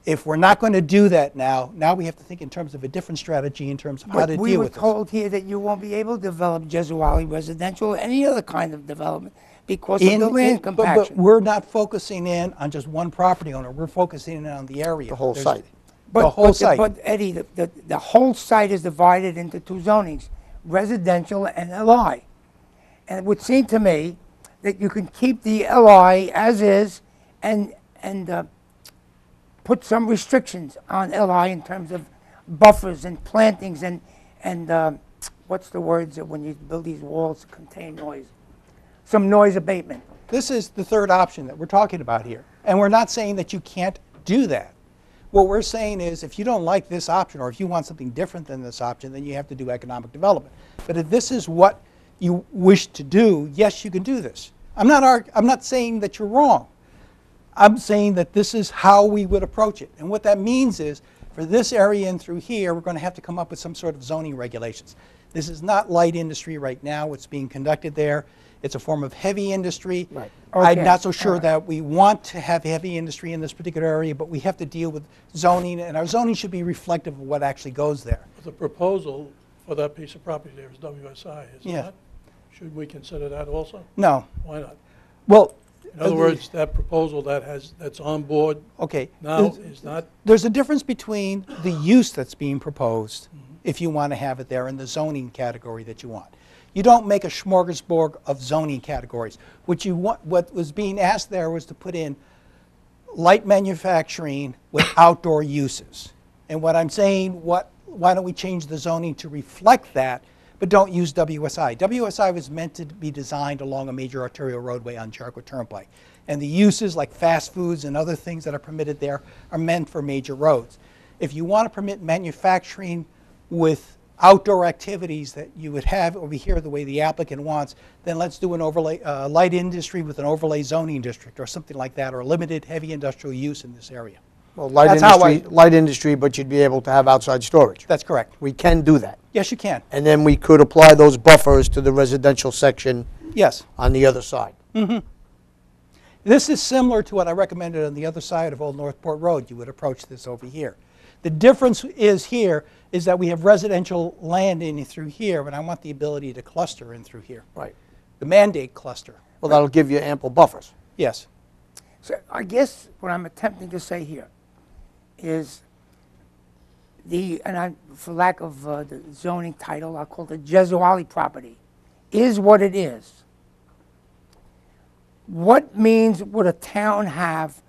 If we're not going to do that now we have to think in terms of a different strategy in terms of how to deal with this. We were told here that you won't be able to develop Jeswali residential or any other kind of development because of the land compaction. But we're not focusing in on just one property owner. We're focusing in on the area. The whole site. The whole site. But Eddie, the whole site is divided into 2 zonings, residential and LI. And it would seem to me that you can keep the LI as is and put some restrictions on LI in terms of buffers and plantings and what's the words when you build these walls to contain noise? Some noise abatement. This is the third option that we're talking about here. And we're not saying that you can't do that. What we're saying is if you don't like this option or if you want something different than this option, then you have to do economic development. But if this is what you wish to do, yes, you can do this. I'm not saying that you're wrong. I'm saying that this is how we would approach it. And what that means is for this area and through here, we're going to have to come up with some sort of zoning regulations. This is not light industry right now. What's being conducted there, it's a form of heavy industry. Right. I'm not so sure that we want to have heavy industry in this particular area, but we have to deal with zoning, and our zoning should be reflective of what actually goes there. The proposal for that piece of property there is WSI, is it Yeah. not? Should we consider that also? No. Why not? Well, In other words, that proposal that's on board okay. now is not, There's a difference between the use that's being proposed, if you want to have it there, and the zoning category that you want. You don't make a smorgasbord of zoning categories. What was being asked there was to put in light manufacturing with outdoor uses. And what I'm saying, why don't we change the zoning to reflect that, but don't use WSI. WSI was meant to be designed along a major arterial roadway on Jericho Turnpike. And the uses like fast foods and other things that are permitted there are meant for major roads. If you want to permit manufacturing with outdoor activities that you would have over here the way the applicant wants, then let's do an overlay, light industry with an overlay zoning district or something like that, or limited heavy industrial use in this area. Well, light industry, but you'd be able to have outside storage. That's correct. We can do that. Yes, you can. And then we could apply those buffers to the residential section Yes. on the other side. This is similar to what I recommended on the other side of Old Northport Road. You would approach this over here. The difference is that we have residential land in through here, but I want the ability to cluster in through here. Right. The mandate cluster. Well, that'll give you ample buffers. Yes. So I guess what I'm attempting to say here is for lack of the zoning title, I'll call it the Jeswali property, is what it is. What means would a town have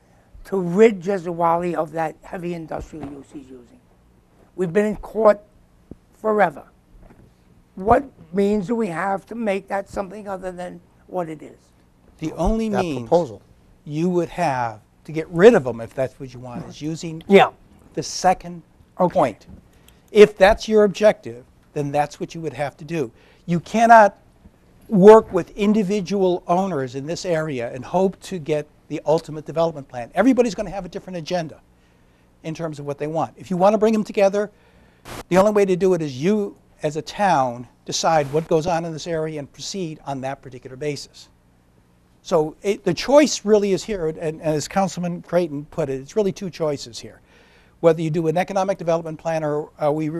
to rid Jeswali of that heavy industrial use he's using? We've been in court forever. What means do we have to make that something other than what it is? The only That means proposal. you would have to get rid of them, if that's what you want, is using the second point. If that's your objective, then that's what you would have to do. You cannot work with individual owners in this area and hope to get the ultimate development plan. Everybody's going to have a different agenda in terms of what they want. If you want to bring them together, the only way to do it is you, as a town, decide what goes on in this area and proceed on that particular basis. So the choice really is here, and as Councilman Creighton put it, it's really two choices here. Whether you do an economic development plan or we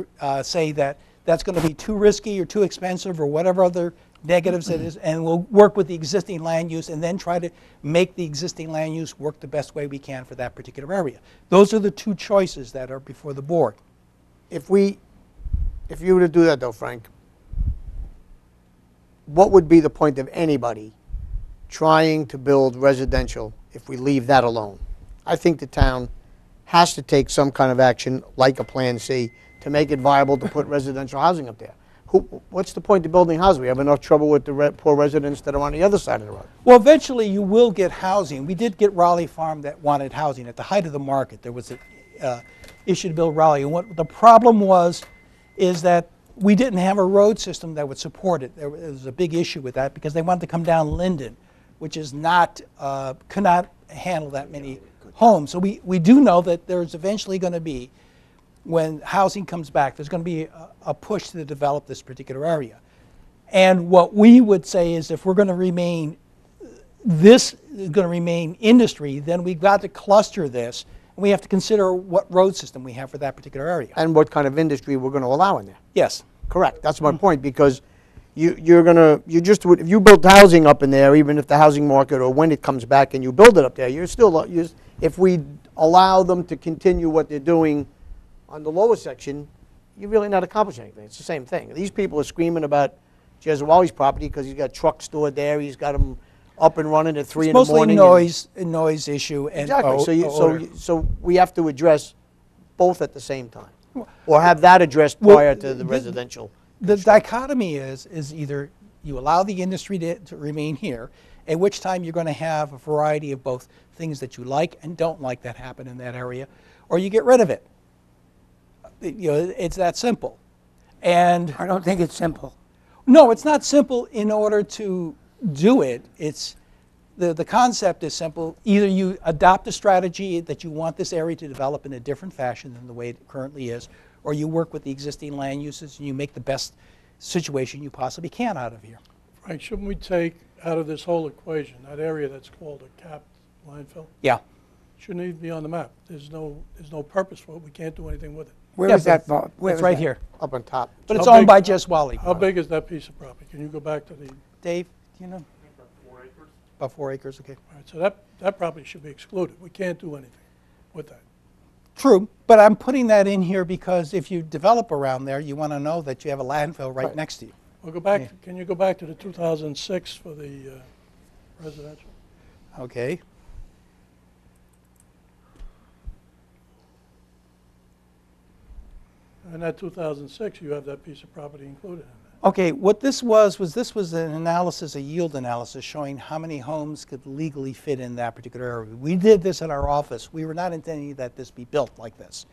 say that that's going to be too risky or too expensive or whatever other negatives it is, and we'll work with the existing land use and then try to make the existing land use work the best way we can for that particular area. Those are the two choices that are before the board. If you were to do that though, Frank, what would be the point of anybody trying to build residential if we leave that alone? I think the town has to take some kind of action, like a Plan C, to make it viable to put residential housing up there. What's the point of building houses? We have enough trouble with the poor residents that are on the other side of the road. Well, eventually you will get housing. We did get Raleigh Farm that wanted housing. At the height of the market, there was an issue to build Raleigh. And what the problem is that we didn't have a road system that would support it. There was a big issue with that because they wanted to come down Linden, which is not, could not handle that many homes. So we do know that there's eventually going to be, when housing comes back, there's going to be a push to develop this particular area. And what we would say is if we're going to remain, this is going to remain industry, then we've got to cluster this. And we have to consider what road system we have for that particular area. And what kind of industry we're going to allow in there. Yes. Correct. That's my point, because if you build housing up in there, even if the housing market or when it comes back and you build it up there, if we allow them to continue what they're doing on the lower section, you're really not accomplishing anything. It's the same thing. These people are screaming about Jezawali's property because he's got trucks stored there. He's got them up and running at 3 in the morning. It's mostly noise issue. And exactly. So we have to address both at the same time, or have that addressed prior to the residential. The dichotomy is either you allow the industry to remain here, at which time you're going to have a variety of both things that you like and don't like that happen in that area, or you get rid of it. It's that simple. And I don't think it's simple. no, it's not simple in order to do it. It's the concept is simple. Either you adopt a strategy that you want this area to develop in a different fashion than the way it currently is, or you work with the existing land uses and you make the best situation you possibly can out of here. Frank, shouldn't we take out of this whole equation that area that's called a capped landfill? Yeah. Shouldn't even be on the map. There's no purpose for it. We can't do anything with it. Where Yeah, is that, but Bob? Where It's is right that? here. Up on top. But How it's owned big- by Jeswali. How big is that piece of property? Can you go back to the, all Dave, do you know? About 4 acres, okay. right, so that property should be excluded. We can't do anything with that. True, but I'm putting that in here because if you develop around there, you want to know that you have a landfill right next to you. Well, go back, Yeah. can you go back to the 2006 for the residential? Okay. And that 2006, you have that piece of property included in that. Okay, what this was an analysis, a yield analysis, showing how many homes could legally fit in that particular area. We did this in our office. We were not intending that this be built like this.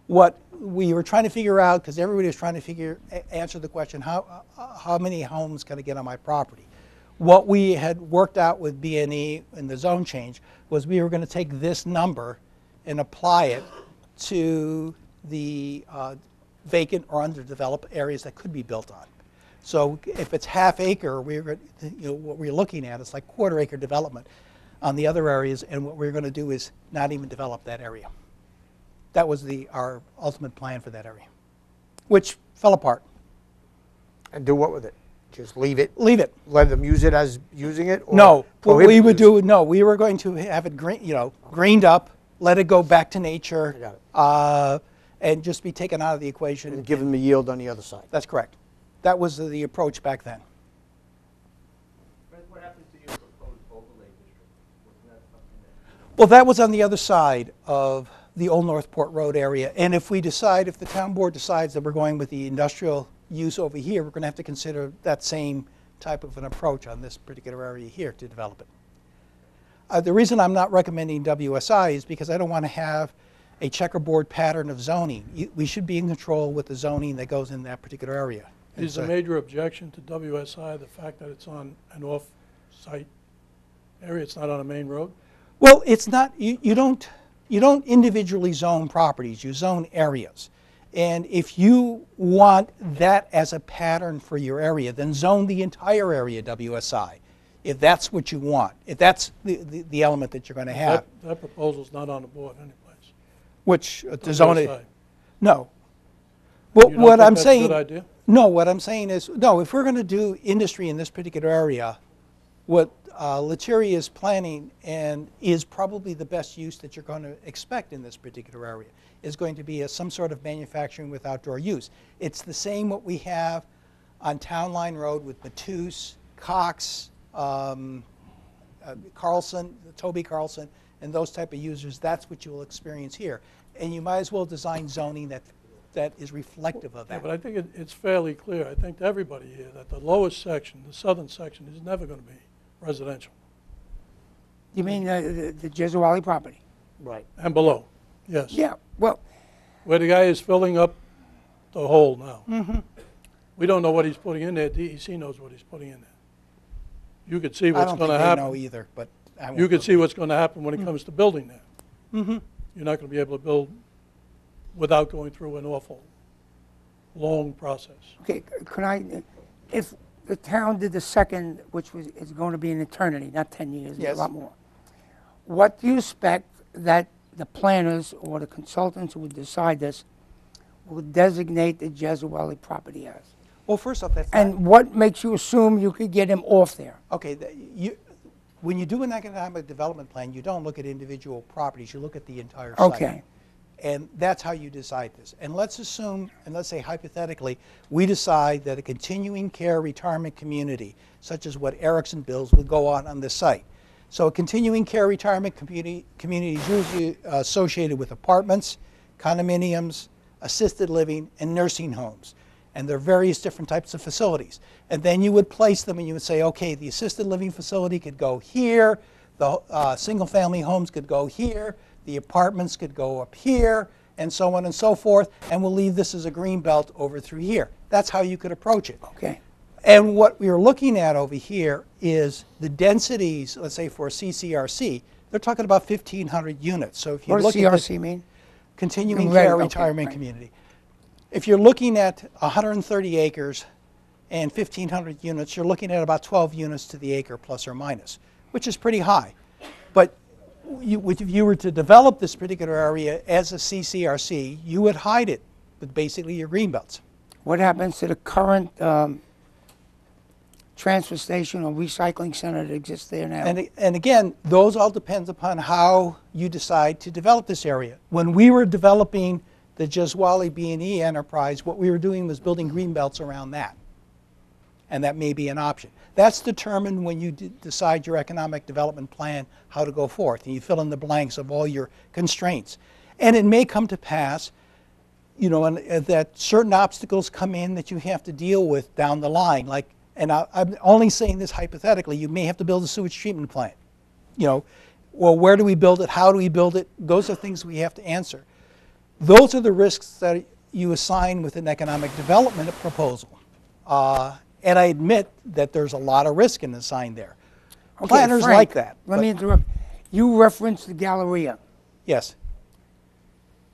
What we were trying to figure out, because everybody was trying to answer the question, how many homes can I get on my property? What we had worked out with B&E in the zone change was we were going to take this number and apply it to the vacant or underdeveloped areas that could be built on. So if it's half acre, what we're looking at is like quarter acre development on the other areas, and what we're going to do is not even develop that area. That was our ultimate plan for that area, which fell apart. And do what with it? Just leave it? Leave it. Let them use it as using it? Or No, what we prohibit would use? do, no, we were going to have it greened up, let it go back to nature, I got it. and just be taken out of the equation. And give them the yield on the other side. That's correct. That was the approach back then. What happens to your proposed overlay district? Wasn't that something that? Well, that was on the other side of the Old Northport Road area. And if the town board decides that we're going with the industrial use over here, we're going to have to consider that same type of an approach on this particular area here to develop it. The reason I'm not recommending WSI is because I don't want to have a checkerboard pattern of zoning. We should be in control with the zoning that goes in that particular area. Is the major objection to WSI the fact that it's on an off-site area, it's not on a main road? Well, it's not, you don't individually zone properties, you zone areas. And if you want that as a pattern for your area, then zone the entire area WSI, if that's what you want, if that's the element that you're going to have. That proposal's not on the board anyplace. Which, to zone it? WSI. No. Well, You don't what think I'm that's a saying, good idea? no, what I'm saying is, no, if we're going to do industry in this particular area, what Lettieri is planning and is probably the best use that you're going to expect in this particular area is going to be some sort of manufacturing with outdoor use. It's the same what we have on Town Line Road with Matus, Cox, Carlson, Toby Carlson, and those type of users. That's what you will experience here. And you might as well design zoning that is reflective of Yeah, that. but I think it's fairly clear, I think to everybody here, that the lowest section, the southern section, is never going to be residential. You mean the Gesuale property? Right. And below, yes. Yeah, well, Where the guy is filling up the hole now. We don't know what he's putting in there. DEC knows what he's putting in there. You could see I what's don't going think to they happen. know either, but I won't You could go see what's going to happen when it comes to building there. You're not going to be able to build without going through an awful long process. okay, can I, if the town did the second, which is going to be an eternity, not 10 years, it's a Yes. lot more. What do you expect that the planners or the consultants who would decide this would designate the Gesuale property as? Well, first off, that's not, And what makes you assume you could get him off there? okay, when you do an economic development plan, you don't look at individual properties, you look at the entire site. Okay. And that's how you decide this. And let's assume, and let's say hypothetically, we decide that a continuing care retirement community, such as what Erickson builds, will go on this site. So a continuing care retirement community is usually associated with apartments, condominiums, assisted living, and nursing homes. And there are various different types of facilities. And then you would place them and you would say, okay, the assisted living facility could go here, the single family homes could go here, the apartments could go up here, and so on and so forth, and we'll leave this as a green belt over through here. That's how you could approach it. Okay. And what we are looking at over here is the densities, let's say for a CCRC, they're talking about 1,500 units. So if you What does look at CRC mean? continuing Right, care okay, retirement right. community, if you're looking at 130 acres and 1,500 units, you're looking at about 12 units to the acre plus or minus, which is pretty high. But if you were to develop this particular area as a CCRC, you would hide it with basically your green belts. What happens to the current transfer station or recycling center that exists there now? And again, those all depends upon how you decide to develop this area. When we were developing the Gesuale B&E enterprise, what we were doing was building green belts around that. And that may be an option. That's determined when you decide your economic development plan, how to go forth, and you fill in the blanks of all your constraints. And it may come to pass, you know, that certain obstacles come in that you have to deal with down the line. Like, and I'm only saying this hypothetically, you may have to build a sewage treatment plant. You know, well, where do we build it? How do we build it? Those are things we have to answer. Those are the risks that you assign with an economic development proposal. And I admit that there's a lot of risk in assigned there. Okay, Planners Frank, like that. Let but- me interrupt. You referenced the Galleria. Yes.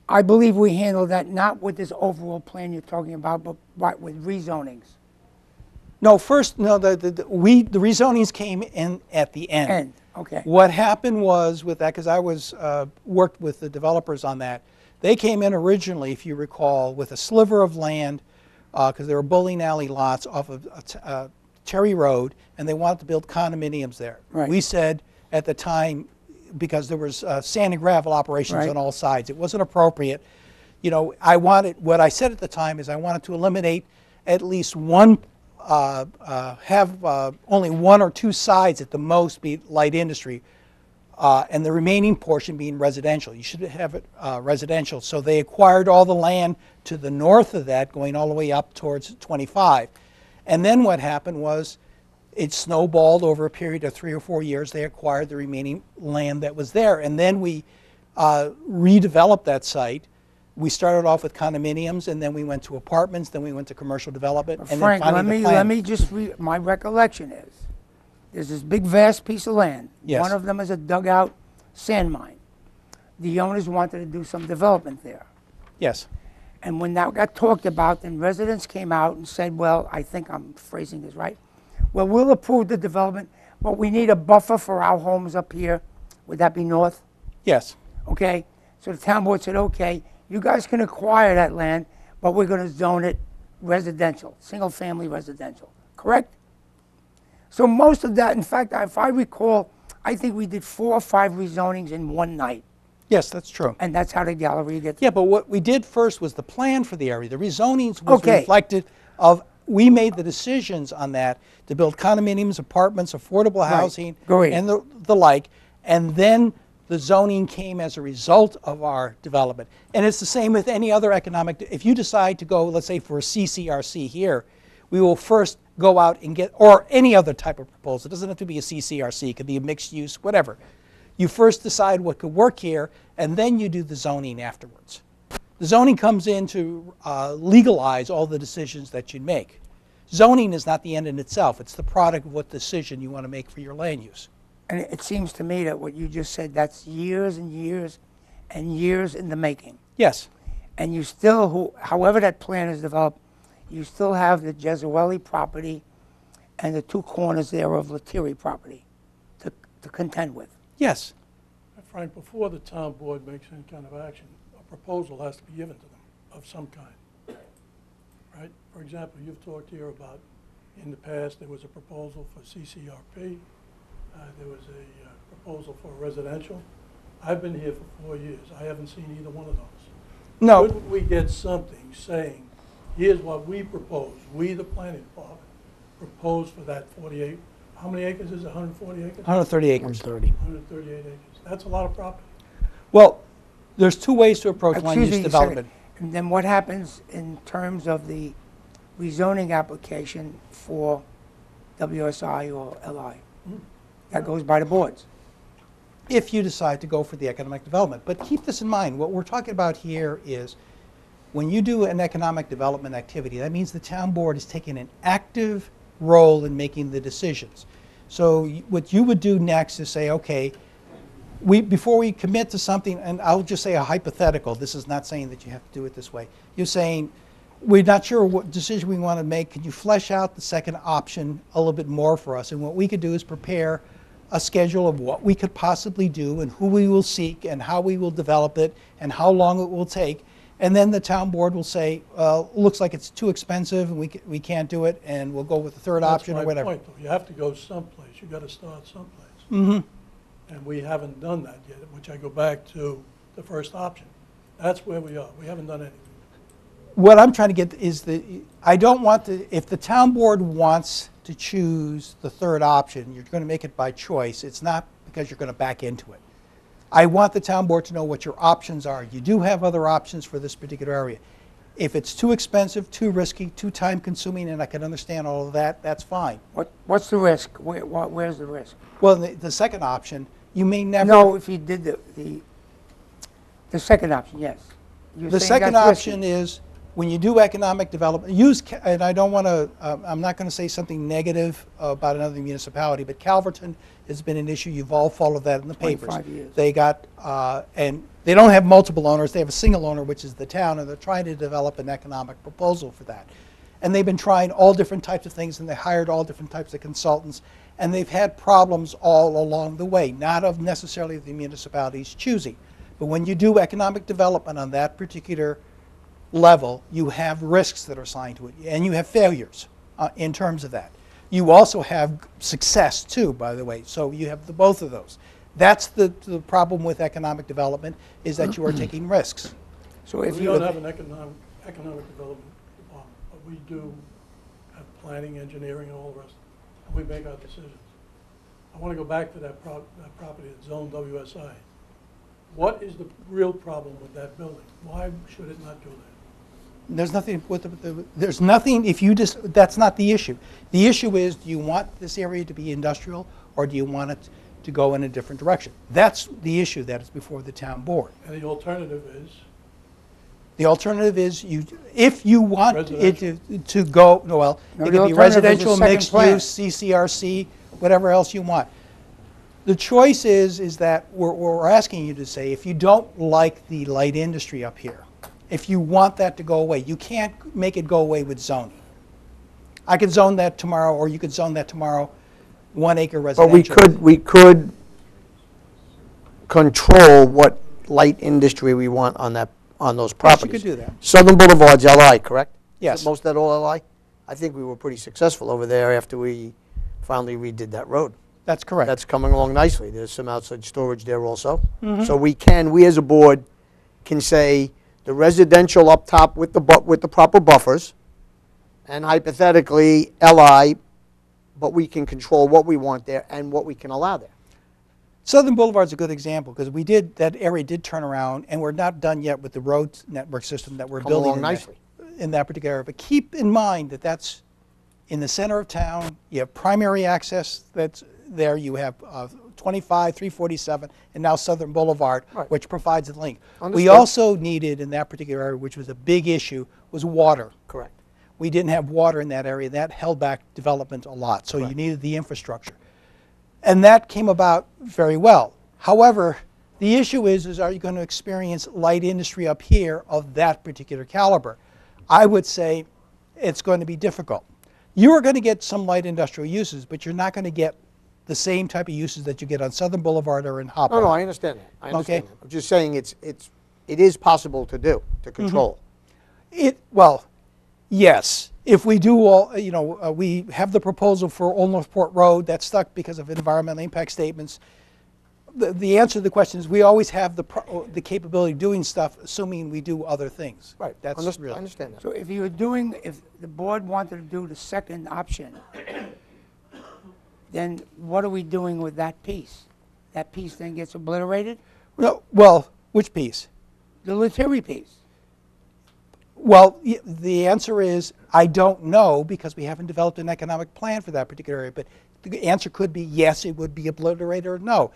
I believe we handled that not with this overall plan you're talking about, but with rezonings. No, first, no, the rezonings came in at the end. And, okay. What happened was with that, because I worked with the developers on that, they came in originally, if you recall, with a sliver of land, because there were bowling alley lots off of Cherry Road, and they wanted to build condominiums there. Right. We said at the time, because there was sand and gravel operations Right. on all sides, it wasn't appropriate. You know, what I said at the time is I wanted to eliminate at least one, have only one or two sides at the most be light industry, and the remaining portion being residential. You should have it residential. So they acquired all the land to the north of that, going all the way up towards 25. And then what happened was it snowballed over a period of 3 or 4 years. They acquired the remaining land that was there. And then we redeveloped that site We started off with condominiums, and then we went to apartments, then we went to commercial development, and Frank, then finally the plan. let me just my recollection is, there's this big vast piece of land. Yes. One of them is a dugout sand mine. The owners wanted to do some development there. Yes. And when that got talked about, then residents came out and said, well, I think I'm phrasing this right. Well, we'll approve the development, but we need a buffer for our homes up here. Would that be north? Yes. Okay? So the town board said, okay, you guys can acquire that land, but we're going to zone it residential, single-family residential. Correct? So most of that, in fact, if I recall, I think we did 4 or 5 rezonings in one night. Yes, that's true. And that's how the gallery gets. Yeah, but what we did first was the plan for the area. The rezonings was Okay. reflected of, we made the decisions on that to build condominiums, apartments, affordable housing, Great. and the like. And then the zoning came as a result of our development. And it's the same with any other economic, if you decide to go, let's say, for a CCRC here, we will first go out and get, or any other type of proposal. It doesn't have to be a CCRC, it could be a mixed use, whatever. You first decide what could work here, and then you do the zoning afterwards. The zoning comes in to legalize all the decisions that you make. Zoning is not the end in itself. It's the product of what decision you want to make for your land use. And it seems to me that what you just said, that's years and years and years in the making. Yes. And you still, however that plan is developed, you still have the Gesualdi property and the 2 corners there of Lettieri property to contend with. Yes. Frank, before the town board makes any kind of action, a proposal has to be given to them of some kind, right? For example, you've talked here about, in the past, there was a proposal for CCRP. There was a proposal for residential. I've been here for 4 years. I haven't seen either one of those. No. Couldn't we get something saying, here's what we propose, we, the planning department, propose for that 48, how many acres is it, 140 acres? 130 acres. 138 acres. That's a lot of property. Well, there's 2 ways to approach land Excuse use me, development. sir. And then what happens in terms of the rezoning application for WSI or LI? That goes by the boards. If you decide to go for the economic development. But keep this in mind, what we're talking about here is when you do an economic development activity, that means the town board is taking an active role in making the decisions. So what you would do next is say, okay, before we commit to something, and I'll just say a hypothetical, this is not saying that you have to do it this way. You're saying, we're not sure what decision we want to make. Could you flesh out the second option a little bit more for us? And what we could do is prepare a schedule of what we could possibly do and who we will seek and how we will develop it and how long it will take. And then the town board will say, looks like it's too expensive and we can't do it, and we'll go with the third option or whatever. That's my point, though. You have to go someplace. You got to start someplace. Mm-hmm. And we haven't done that yet, which I go back to the first option. That's where we are. We haven't done anything. What I'm trying to get is I don't want to, if the town board wants to choose the third option, you're going to make it by choice. It's not because you're going to back into it. I want the town board to know what your options are. You do have other options for this particular area. If it's too expensive, too risky, too time consuming, and I can understand all of that, that's fine. What's the risk? Where's the risk? Well, the second option, you may never. No, if you did the second option, yes. You're The saying second that's option risky. is when you do economic development, and I don't want to, I'm not going to say something negative about another municipality, but Calverton has been an issue. You've all followed that in the papers. 25 years. They got, and they don't have multiple owners. They have a single owner, which is the town, and they're trying to develop an economic proposal for that. And they've been trying all different types of things, and they hired all different types of consultants, and they've had problems all along the way, not of necessarily the municipalities choosing. But when you do economic development on that particular level, you have risks that are assigned to it, and you have failures in terms of that. You also have success too, by the way, so you have both of those. That's the problem with economic development, is that you are taking risks. So if We you don't have an economic development department, but we do have planning, engineering, and all the rest, and we make our decisions. I want to go back to that property at Zone WSI. What is the real problem with that building? Why should it not go there? There's nothing with there's nothing if you just, that's not the issue. The issue is, do you want this area to be industrial, or do you want it to go in a different direction? That's the issue that is before the town board. And the alternative is, The alternative is if you want it Residential. to go, well, No, it the could be alternative is a residential, second mixed plant. use, CCRC, whatever else you want. The choice is that we're asking you to say, if you don't like the light industry up here, if you want that to go away, you can't make it go away with zoning. I could zone that tomorrow, or you could zone that tomorrow, 1 acre But residential. we could control what light industry we want on that, on those Yes, you properties. could do that. Southern Boulevard's LI, correct? Yes. Is it most of that all LI? I think we were pretty successful over there after we finally redid that road. That's correct. That's coming along nicely. There's some outside storage there also. Mm-hmm. So we as a board can say the residential up top with the proper buffers, and hypothetically LI, but we can control what we want there and what we can allow there. Southern Boulevard's a good example because that area did turn around, and we're not done yet with the road network system that we're Come building along nicely. in that particular area. But keep in mind that that's in the center of town. You have primary access that's there. You have 25, 347, and now Southern Boulevard, Right. which provides a link. We Understood. also needed in that particular area, which was a big issue, was water. Correct. We didn't have water in that area. That held back development a lot. So you Correct. needed the infrastructure. And that came about very well. However, the issue is are you going to experience light industry up here of that particular caliber? I would say it's going to be difficult. You are going to get some light industrial uses, but you're not going to get the same type of uses that you get on Southern Boulevard or in Hopper. No, I understand that. I understand Okay. that. I'm just saying it is possible to do, to control. Well, yes. If we do all, we have the proposal for Old Northport Road that's stuck because of environmental impact statements. The answer to the question is we always have the capability of doing stuff, assuming we do other things. Right. That's I really. understand that. So if the board wanted to do the second option, then what are we doing with that piece? That piece then gets obliterated? No, well, which piece? The Lettieri piece? Well, the answer is I don't know because we haven't developed an economic plan for that particular area. But the answer could be yes, it would be obliterated, or no.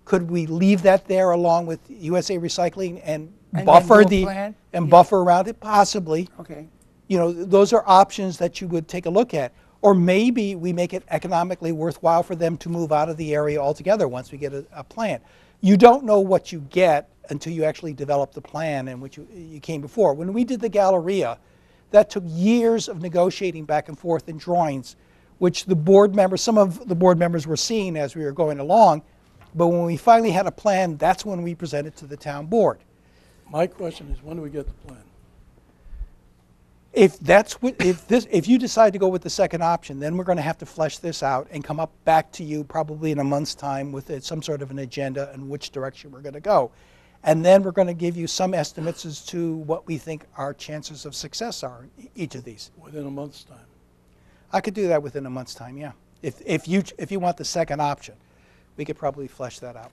Could we leave that there along with USA Recycling and then buffer do a plan? Yeah. buffer around it? Possibly. Okay. Those are options that you would take a look at. Or maybe we make it economically worthwhile for them to move out of the area altogether once we get a plan. You don't know what you get until you actually develop the plan in which you came before. When we did the Galleria, that took years of negotiating back and forth in drawings, which some of the board members were seeing as we were going along. But when we finally had a plan, that's when we presented to the town board. My question is, when do we get the plan? If you decide to go with the second option, then we're going to have to flesh this out and come up back to you probably in a month's time with some sort of an agenda and which direction we're going to go. And then we're going to give you some estimates as to what we think our chances of success are in each of these. Within a month's time. I could do that within a month's time, yeah. If you want the second option, we could probably flesh that out.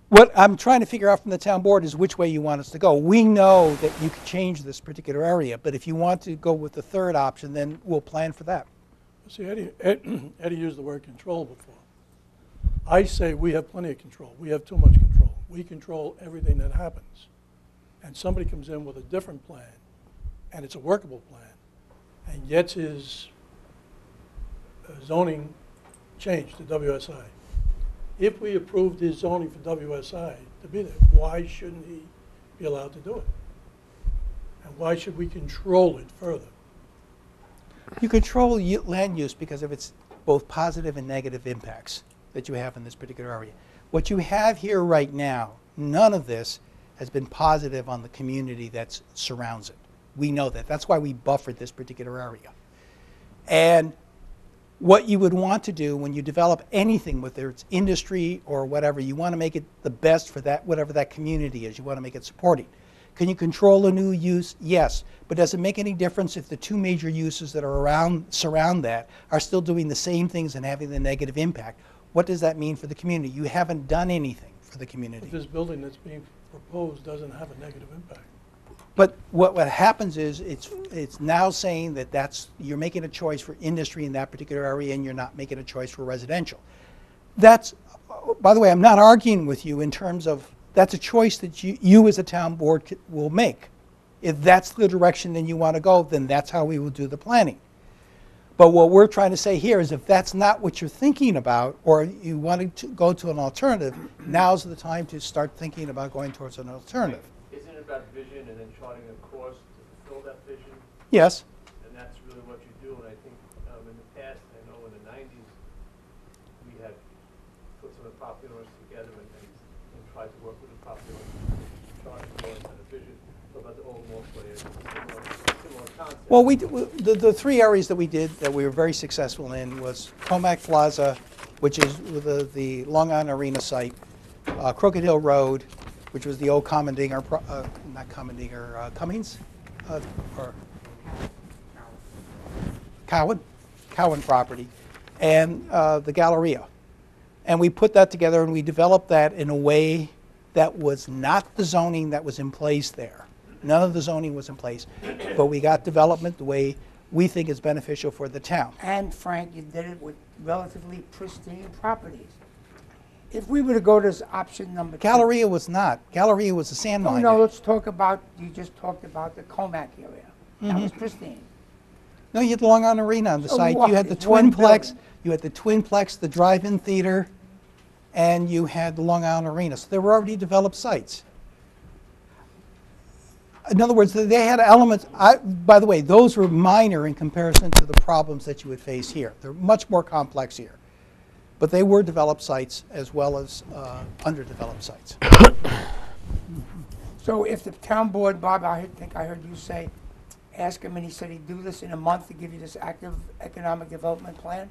What I'm trying to figure out from the town board is which way you want us to go. We know that you can change this particular area, but if you want to go with the third option, then we'll plan for that. See, Eddie used the word control before. I say we have plenty of control. We have too much control. We control everything that happens. And somebody comes in with a different plan, and it's a workable plan, and gets his zoning changed to WSI. If we approved his zoning for WSI to be there, why shouldn't he be allowed to do it? And why should we control it further? You control land use because of its both positive and negative impacts that you have in this particular area. What you have here right now, none of this has been positive on the community that surrounds it. We know that. That's why we buffered this particular area. And what you would want to do when you develop anything, whether it's industry or whatever, you want to make it the best for that, whatever that community is. You want to make it supporting. Can you control a new use? Yes. But does it make any difference if the two major uses that are surround that are still doing the same things and having the negative impact? What does that mean for the community? You haven't done anything for the community. But this building that's being proposed doesn't have a negative impact. But what happens is it's now saying that you're making a choice for industry in that particular area and you're not making a choice for residential. By the way, I'm not arguing with you in terms of that's a choice that you as a town board will make. If that's the direction that you want to go, then that's how we will do the planning. But what we're trying to say here is if that's not what you're thinking about, or you want to go to an alternative, now's the time to start thinking about going towards an alternative. Isn't it about vision and then charting a course to fulfill that vision? Yes. And that's really what you do. And I think in the past, I know in the 90s, we had put some of the property owners together and tried to work with the property owners to chart a course and a vision. So about the old Mossway area, similar concept. Well, the three areas that we did that we were very successful in was Comac Plaza, which is the Long Island Arena site, Crooked Hill Road, which was the old Commandinger, not Commandinger, Cummings, or Cowan property, and the Galleria. And we put that together and we developed that in a way that was not the zoning that was in place there. None of the zoning was in place, but we got development the way we think is beneficial for the town. And Frank, you did it with relatively pristine properties. If we were to go to this option number two. Galleria was not. Galleria was a sand mine. No, let's talk about, you just talked about the Comac area. That was pristine. No, you had the Long Island Arena on the So site. what? You had the It's one Twinplex. building. You had the Twinplex, the drive-in theater, and you had the Long Island Arena. So they were already developed sites. In other words, they had elements. By the way, those were minor in comparison to the problems that you would face here. They're much more complex here. But they were developed sites as well as underdeveloped sites. So if the town board, Bob, I think I heard you say, ask him, and he said he'd do this in a month to give you this active economic development plan?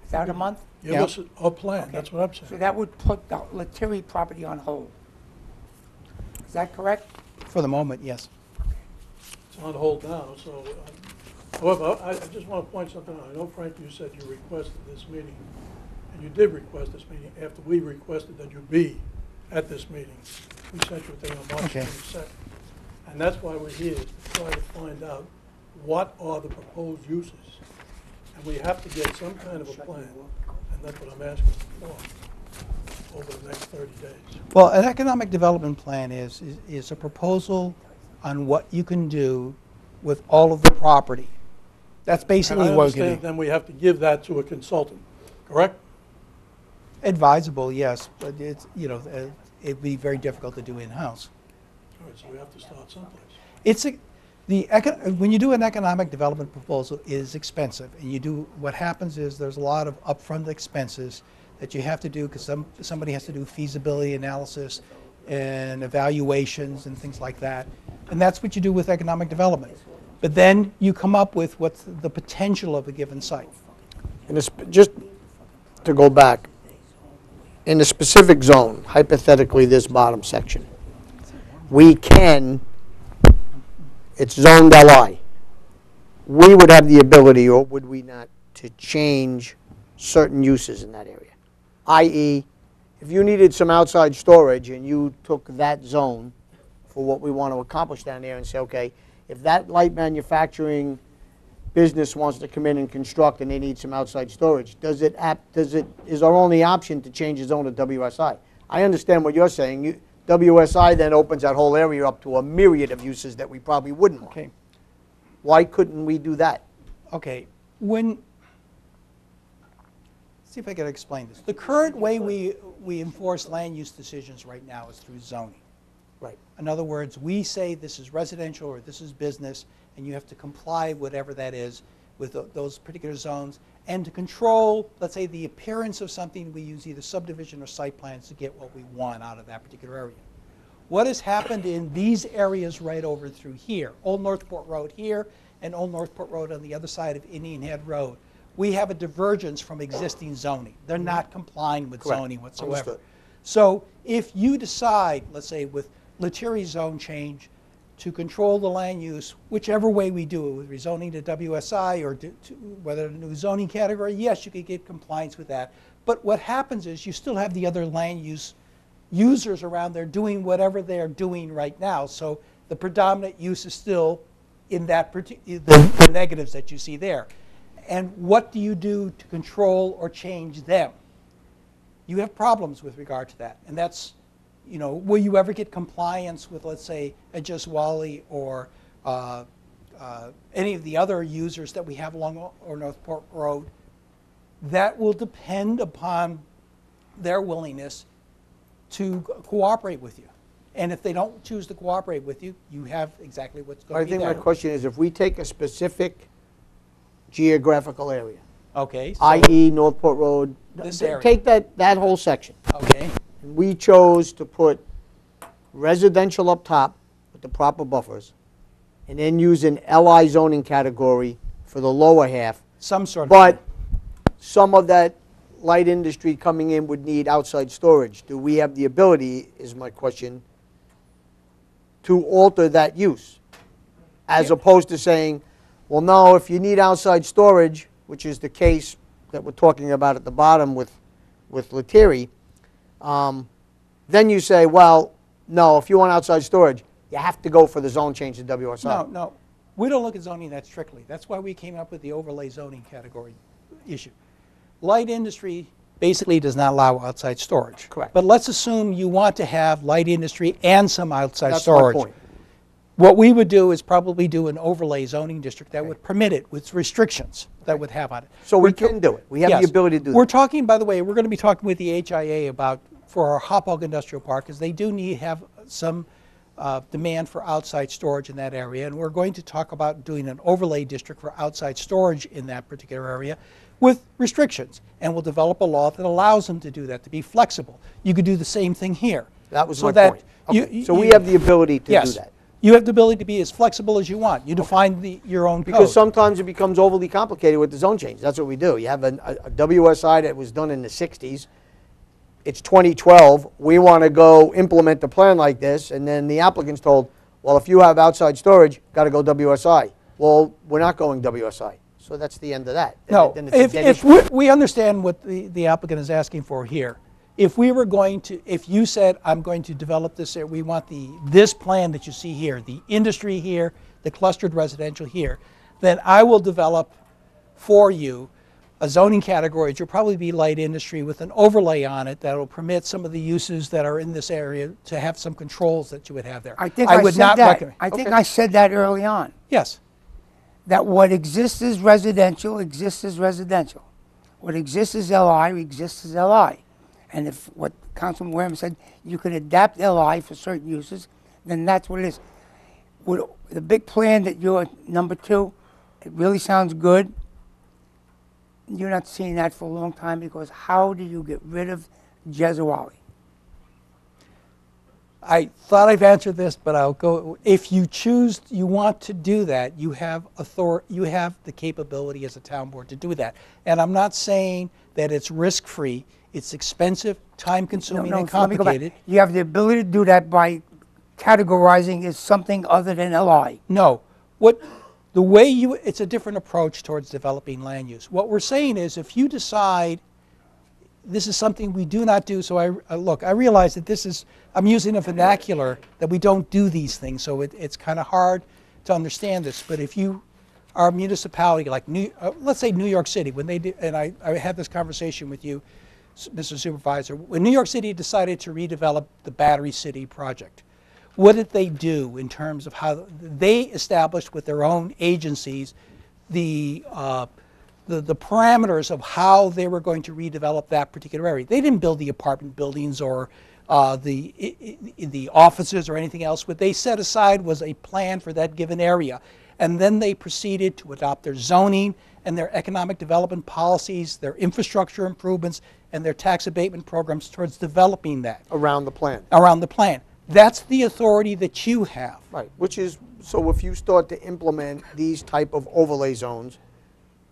Is that a month? Give Yeah. us a plan, Okay. that's what I'm So saying. that would put the Lettieri property on hold. Is that correct? For the moment, yes. It's on hold now, so, however, I just want to point something out. I know, Frank, you said you requested this meeting, and you did request this meeting after we requested that you be at this meeting. We sent you a thing on March Okay. 22nd. And that's why we're here, to try to find out what are the proposed uses. And we have to get some kind of a plan, and that's what I'm asking for over the next 30 days. Well, an economic development plan is a proposal on what you can do with all of the property. That's And basically I what we're understand getting. then we have to give that to a consultant, correct? Advisable, yes, but it's, it'd be very difficult to do in-house. All right, so we have to start someplace. It's when you do an economic development proposal, it is expensive, and what happens is there's a lot of upfront expenses that you have to do because somebody has to do feasibility analysis and evaluations and things like that, and that's what you do with economic development. But then you come up with what's the potential of a given site. And just to go back, in a specific zone, hypothetically this bottom section, we can, it's zoned LI. We would have the ability, or would we not, to change certain uses in that area? i.e., if you needed some outside storage and you took that zone for what we want to accomplish down there and say, okay, if that light manufacturing business wants to come in and construct and they need some outside storage, is our only option to change the zone to WSI? I understand what you're saying. WSI then opens that whole area up to a myriad of uses that we probably wouldn't want. Okay. Why couldn't we do that? Okay. See if I can explain this. The current way we enforce land use decisions right now is through zoning. Right. In other words, we say this is residential or this is business, and you have to comply, whatever that is, with those particular zones. And to control, let's say, the appearance of something, we use either subdivision or site plans to get what we want out of that particular area. What has happened in these areas right over through here, Old Northport Road here and Old Northport Road on the other side of Indian Head Road, we have a divergence from existing zoning. They're not complying with Correct. zoning whatsoever. Understood. So if you decide, let's say with Lettieri zone change, to control the land use, whichever way we do it, with rezoning to WSI or whether a new zoning category, yes, you could get compliance with that. But what happens is you still have the other land use users around there doing whatever they're doing right now. So the predominant use is still in that the negatives that you see there. And what do you do to control or change them? You have problems with regard to that. And that's you know, will you ever get compliance with, let's say, a Jeswali or any of the other users that we have along or Northport Road? That will depend upon their willingness to cooperate with you. And if they don't choose to cooperate with you, you have exactly what's going I to be think there. my question is, if we take a specific geographical area, Okay. So, i.e. Northport Road, This area. take that whole section. okay. And we chose to put residential up top with the proper buffers, and then use an LI zoning category for the lower half. Some sort of. But some of that light industry coming in would need outside storage. Do we have the ability, is my question, to alter that use? As opposed to saying, well, no, if you need outside storage, which is the case that we're talking about at the bottom with Lettieri, then you say, well, no, if you want outside storage, you have to go for the zone change to WSI. No, no. We don't look at zoning that strictly. That's why we came up with the overlay zoning category issue. Light industry basically does not allow outside storage. Correct. But let's assume you want to have light industry and some outside That's storage. my point. What we would do is probably do an overlay zoning district that would permit it with restrictions that would have on it. So we We're can do it. We have the Yes. ability to do We're that. talking, by the way, we're going to be talking with the HIA about, for our Hopog Industrial Park, because they do have some demand for outside storage in that area. And we're going to talk about doing an overlay district for outside storage in that particular area with restrictions. And we'll develop a law that allows them to do that, to be flexible. You could do the same thing here. That was So my that point. Okay, you- so we you- have the ability to Yes. do that. You have the ability to be as flexible as you want. You define your own code. Because sometimes it becomes overly complicated with the zone change. That's what we do. You have a WSI that was done in the 60s. It's 2012. We want to go implement the plan like this, and then the applicant's told, well, if you have outside storage, got to go WSI. Well, we're not going WSI. So that's the end of that. No, Then it's a dead if issue. we understand what the applicant is asking for here. If we were going to, if you said, I'm going to develop this, we want this plan that you see here, the industry here, the clustered residential here, then I will develop for you a zoning category. It will probably be light industry with an overlay on it that will permit some of the uses that are in this area to have some controls that you would have there. I think I would said not that. recommend. I think Okay. I said that early on. Yes. That what exists as residential exists as residential. What exists as LI exists as LI. And if what Councilman Wareham said, you can adapt LI for certain uses, then that's what it is. With the big plan that you're number 2, it really sounds good. You're not seeing that for a long time because how do you get rid of Jeswali? I thought I've answered this, but I'll go. If you choose, you want to do that, you have you have the capability as a town board to do that. And I'm not saying that it's risk-free. It's expensive, time-consuming, and so let me go back. complicated. You have the ability to do that by categorizing as something other than LI. No, it's a different approach towards developing land use. What we're saying is, if you decide this is something we do not do, so I realize that I'm using a vernacular that we don't do these things, so it's kind of hard to understand this. But if you are a municipality like let's say New York City, when they did, and I had this conversation with you, Mr. Supervisor, when New York City decided to redevelop the Battery City project, what did they do in terms of how they established with their own agencies the parameters of how they were going to redevelop that particular area? They didn't build the apartment buildings or the offices or anything else. What they set aside was a plan for that given area. And then they proceeded to adopt their zoning and their economic development policies, their infrastructure improvements, and their tax abatement programs towards developing that. Around the plan. Around the plan. That's the authority that you have. Right, which is, so if you start to implement these type of overlay zones,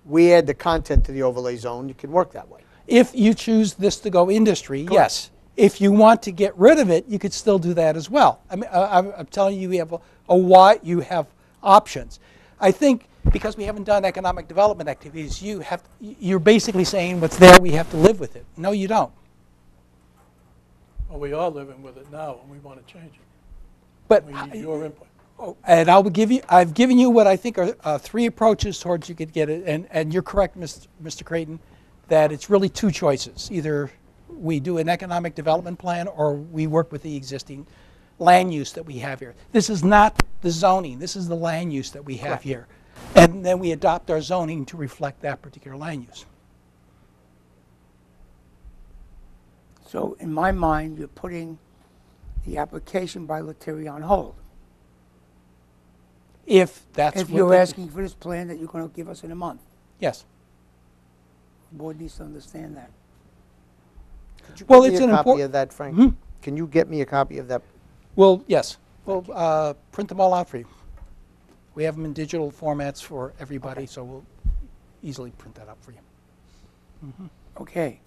we add the content to the overlay zone, you can work that way. If you choose this to go industry, yes. If you want to get rid of it, you could still do that as well. I mean, I'm telling you, you have options. I think because we haven't done economic development activities, you're basically saying what's there, we have to live with it. No, you don't. Well, we are living with it now, and we want to change it. But We need your input. and I've given you what I think are 3 approaches towards you could get it. And you're correct, Mr. Creighton, that it's really 2 choices. Either we do an economic development plan or we work with the existing land use that we have here. This is not the zoning, this is the land use that we have here. And then we adopt our zoning to reflect that particular land use. So in my mind, you're putting the application by Lettieri on hold. If that's If what you're the- asking for this plan that you're going to give us in a month. Yes. The board needs to understand that. Could you Well, get it's me an a copy important- of that, Frank? Hmm? Can you get me a copy of that? Well, yes. We'll print them all out for you. We have them in digital formats for everybody, so we'll easily print that out for you. Okay.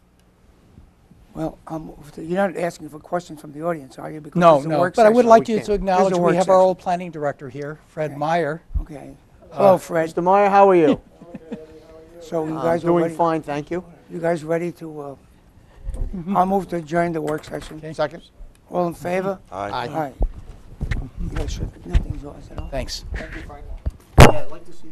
Well, you're not asking for questions from the audience, are you? Because No, this is a no, work but I would session. like we you can't. to acknowledge This is a we work have our session. old planning director here, Fred Okay. Meyer. Okay. Hello, Fred. Mr. Meyer, how are you? So you I'm guys are doing ready? fine, thank you. You guys ready to, I'll move to adjourn the work session. Okay. Second? All in favor? Aye. Aye. You guys should, nothing's yours at all. Thanks. Yeah, I'd like to see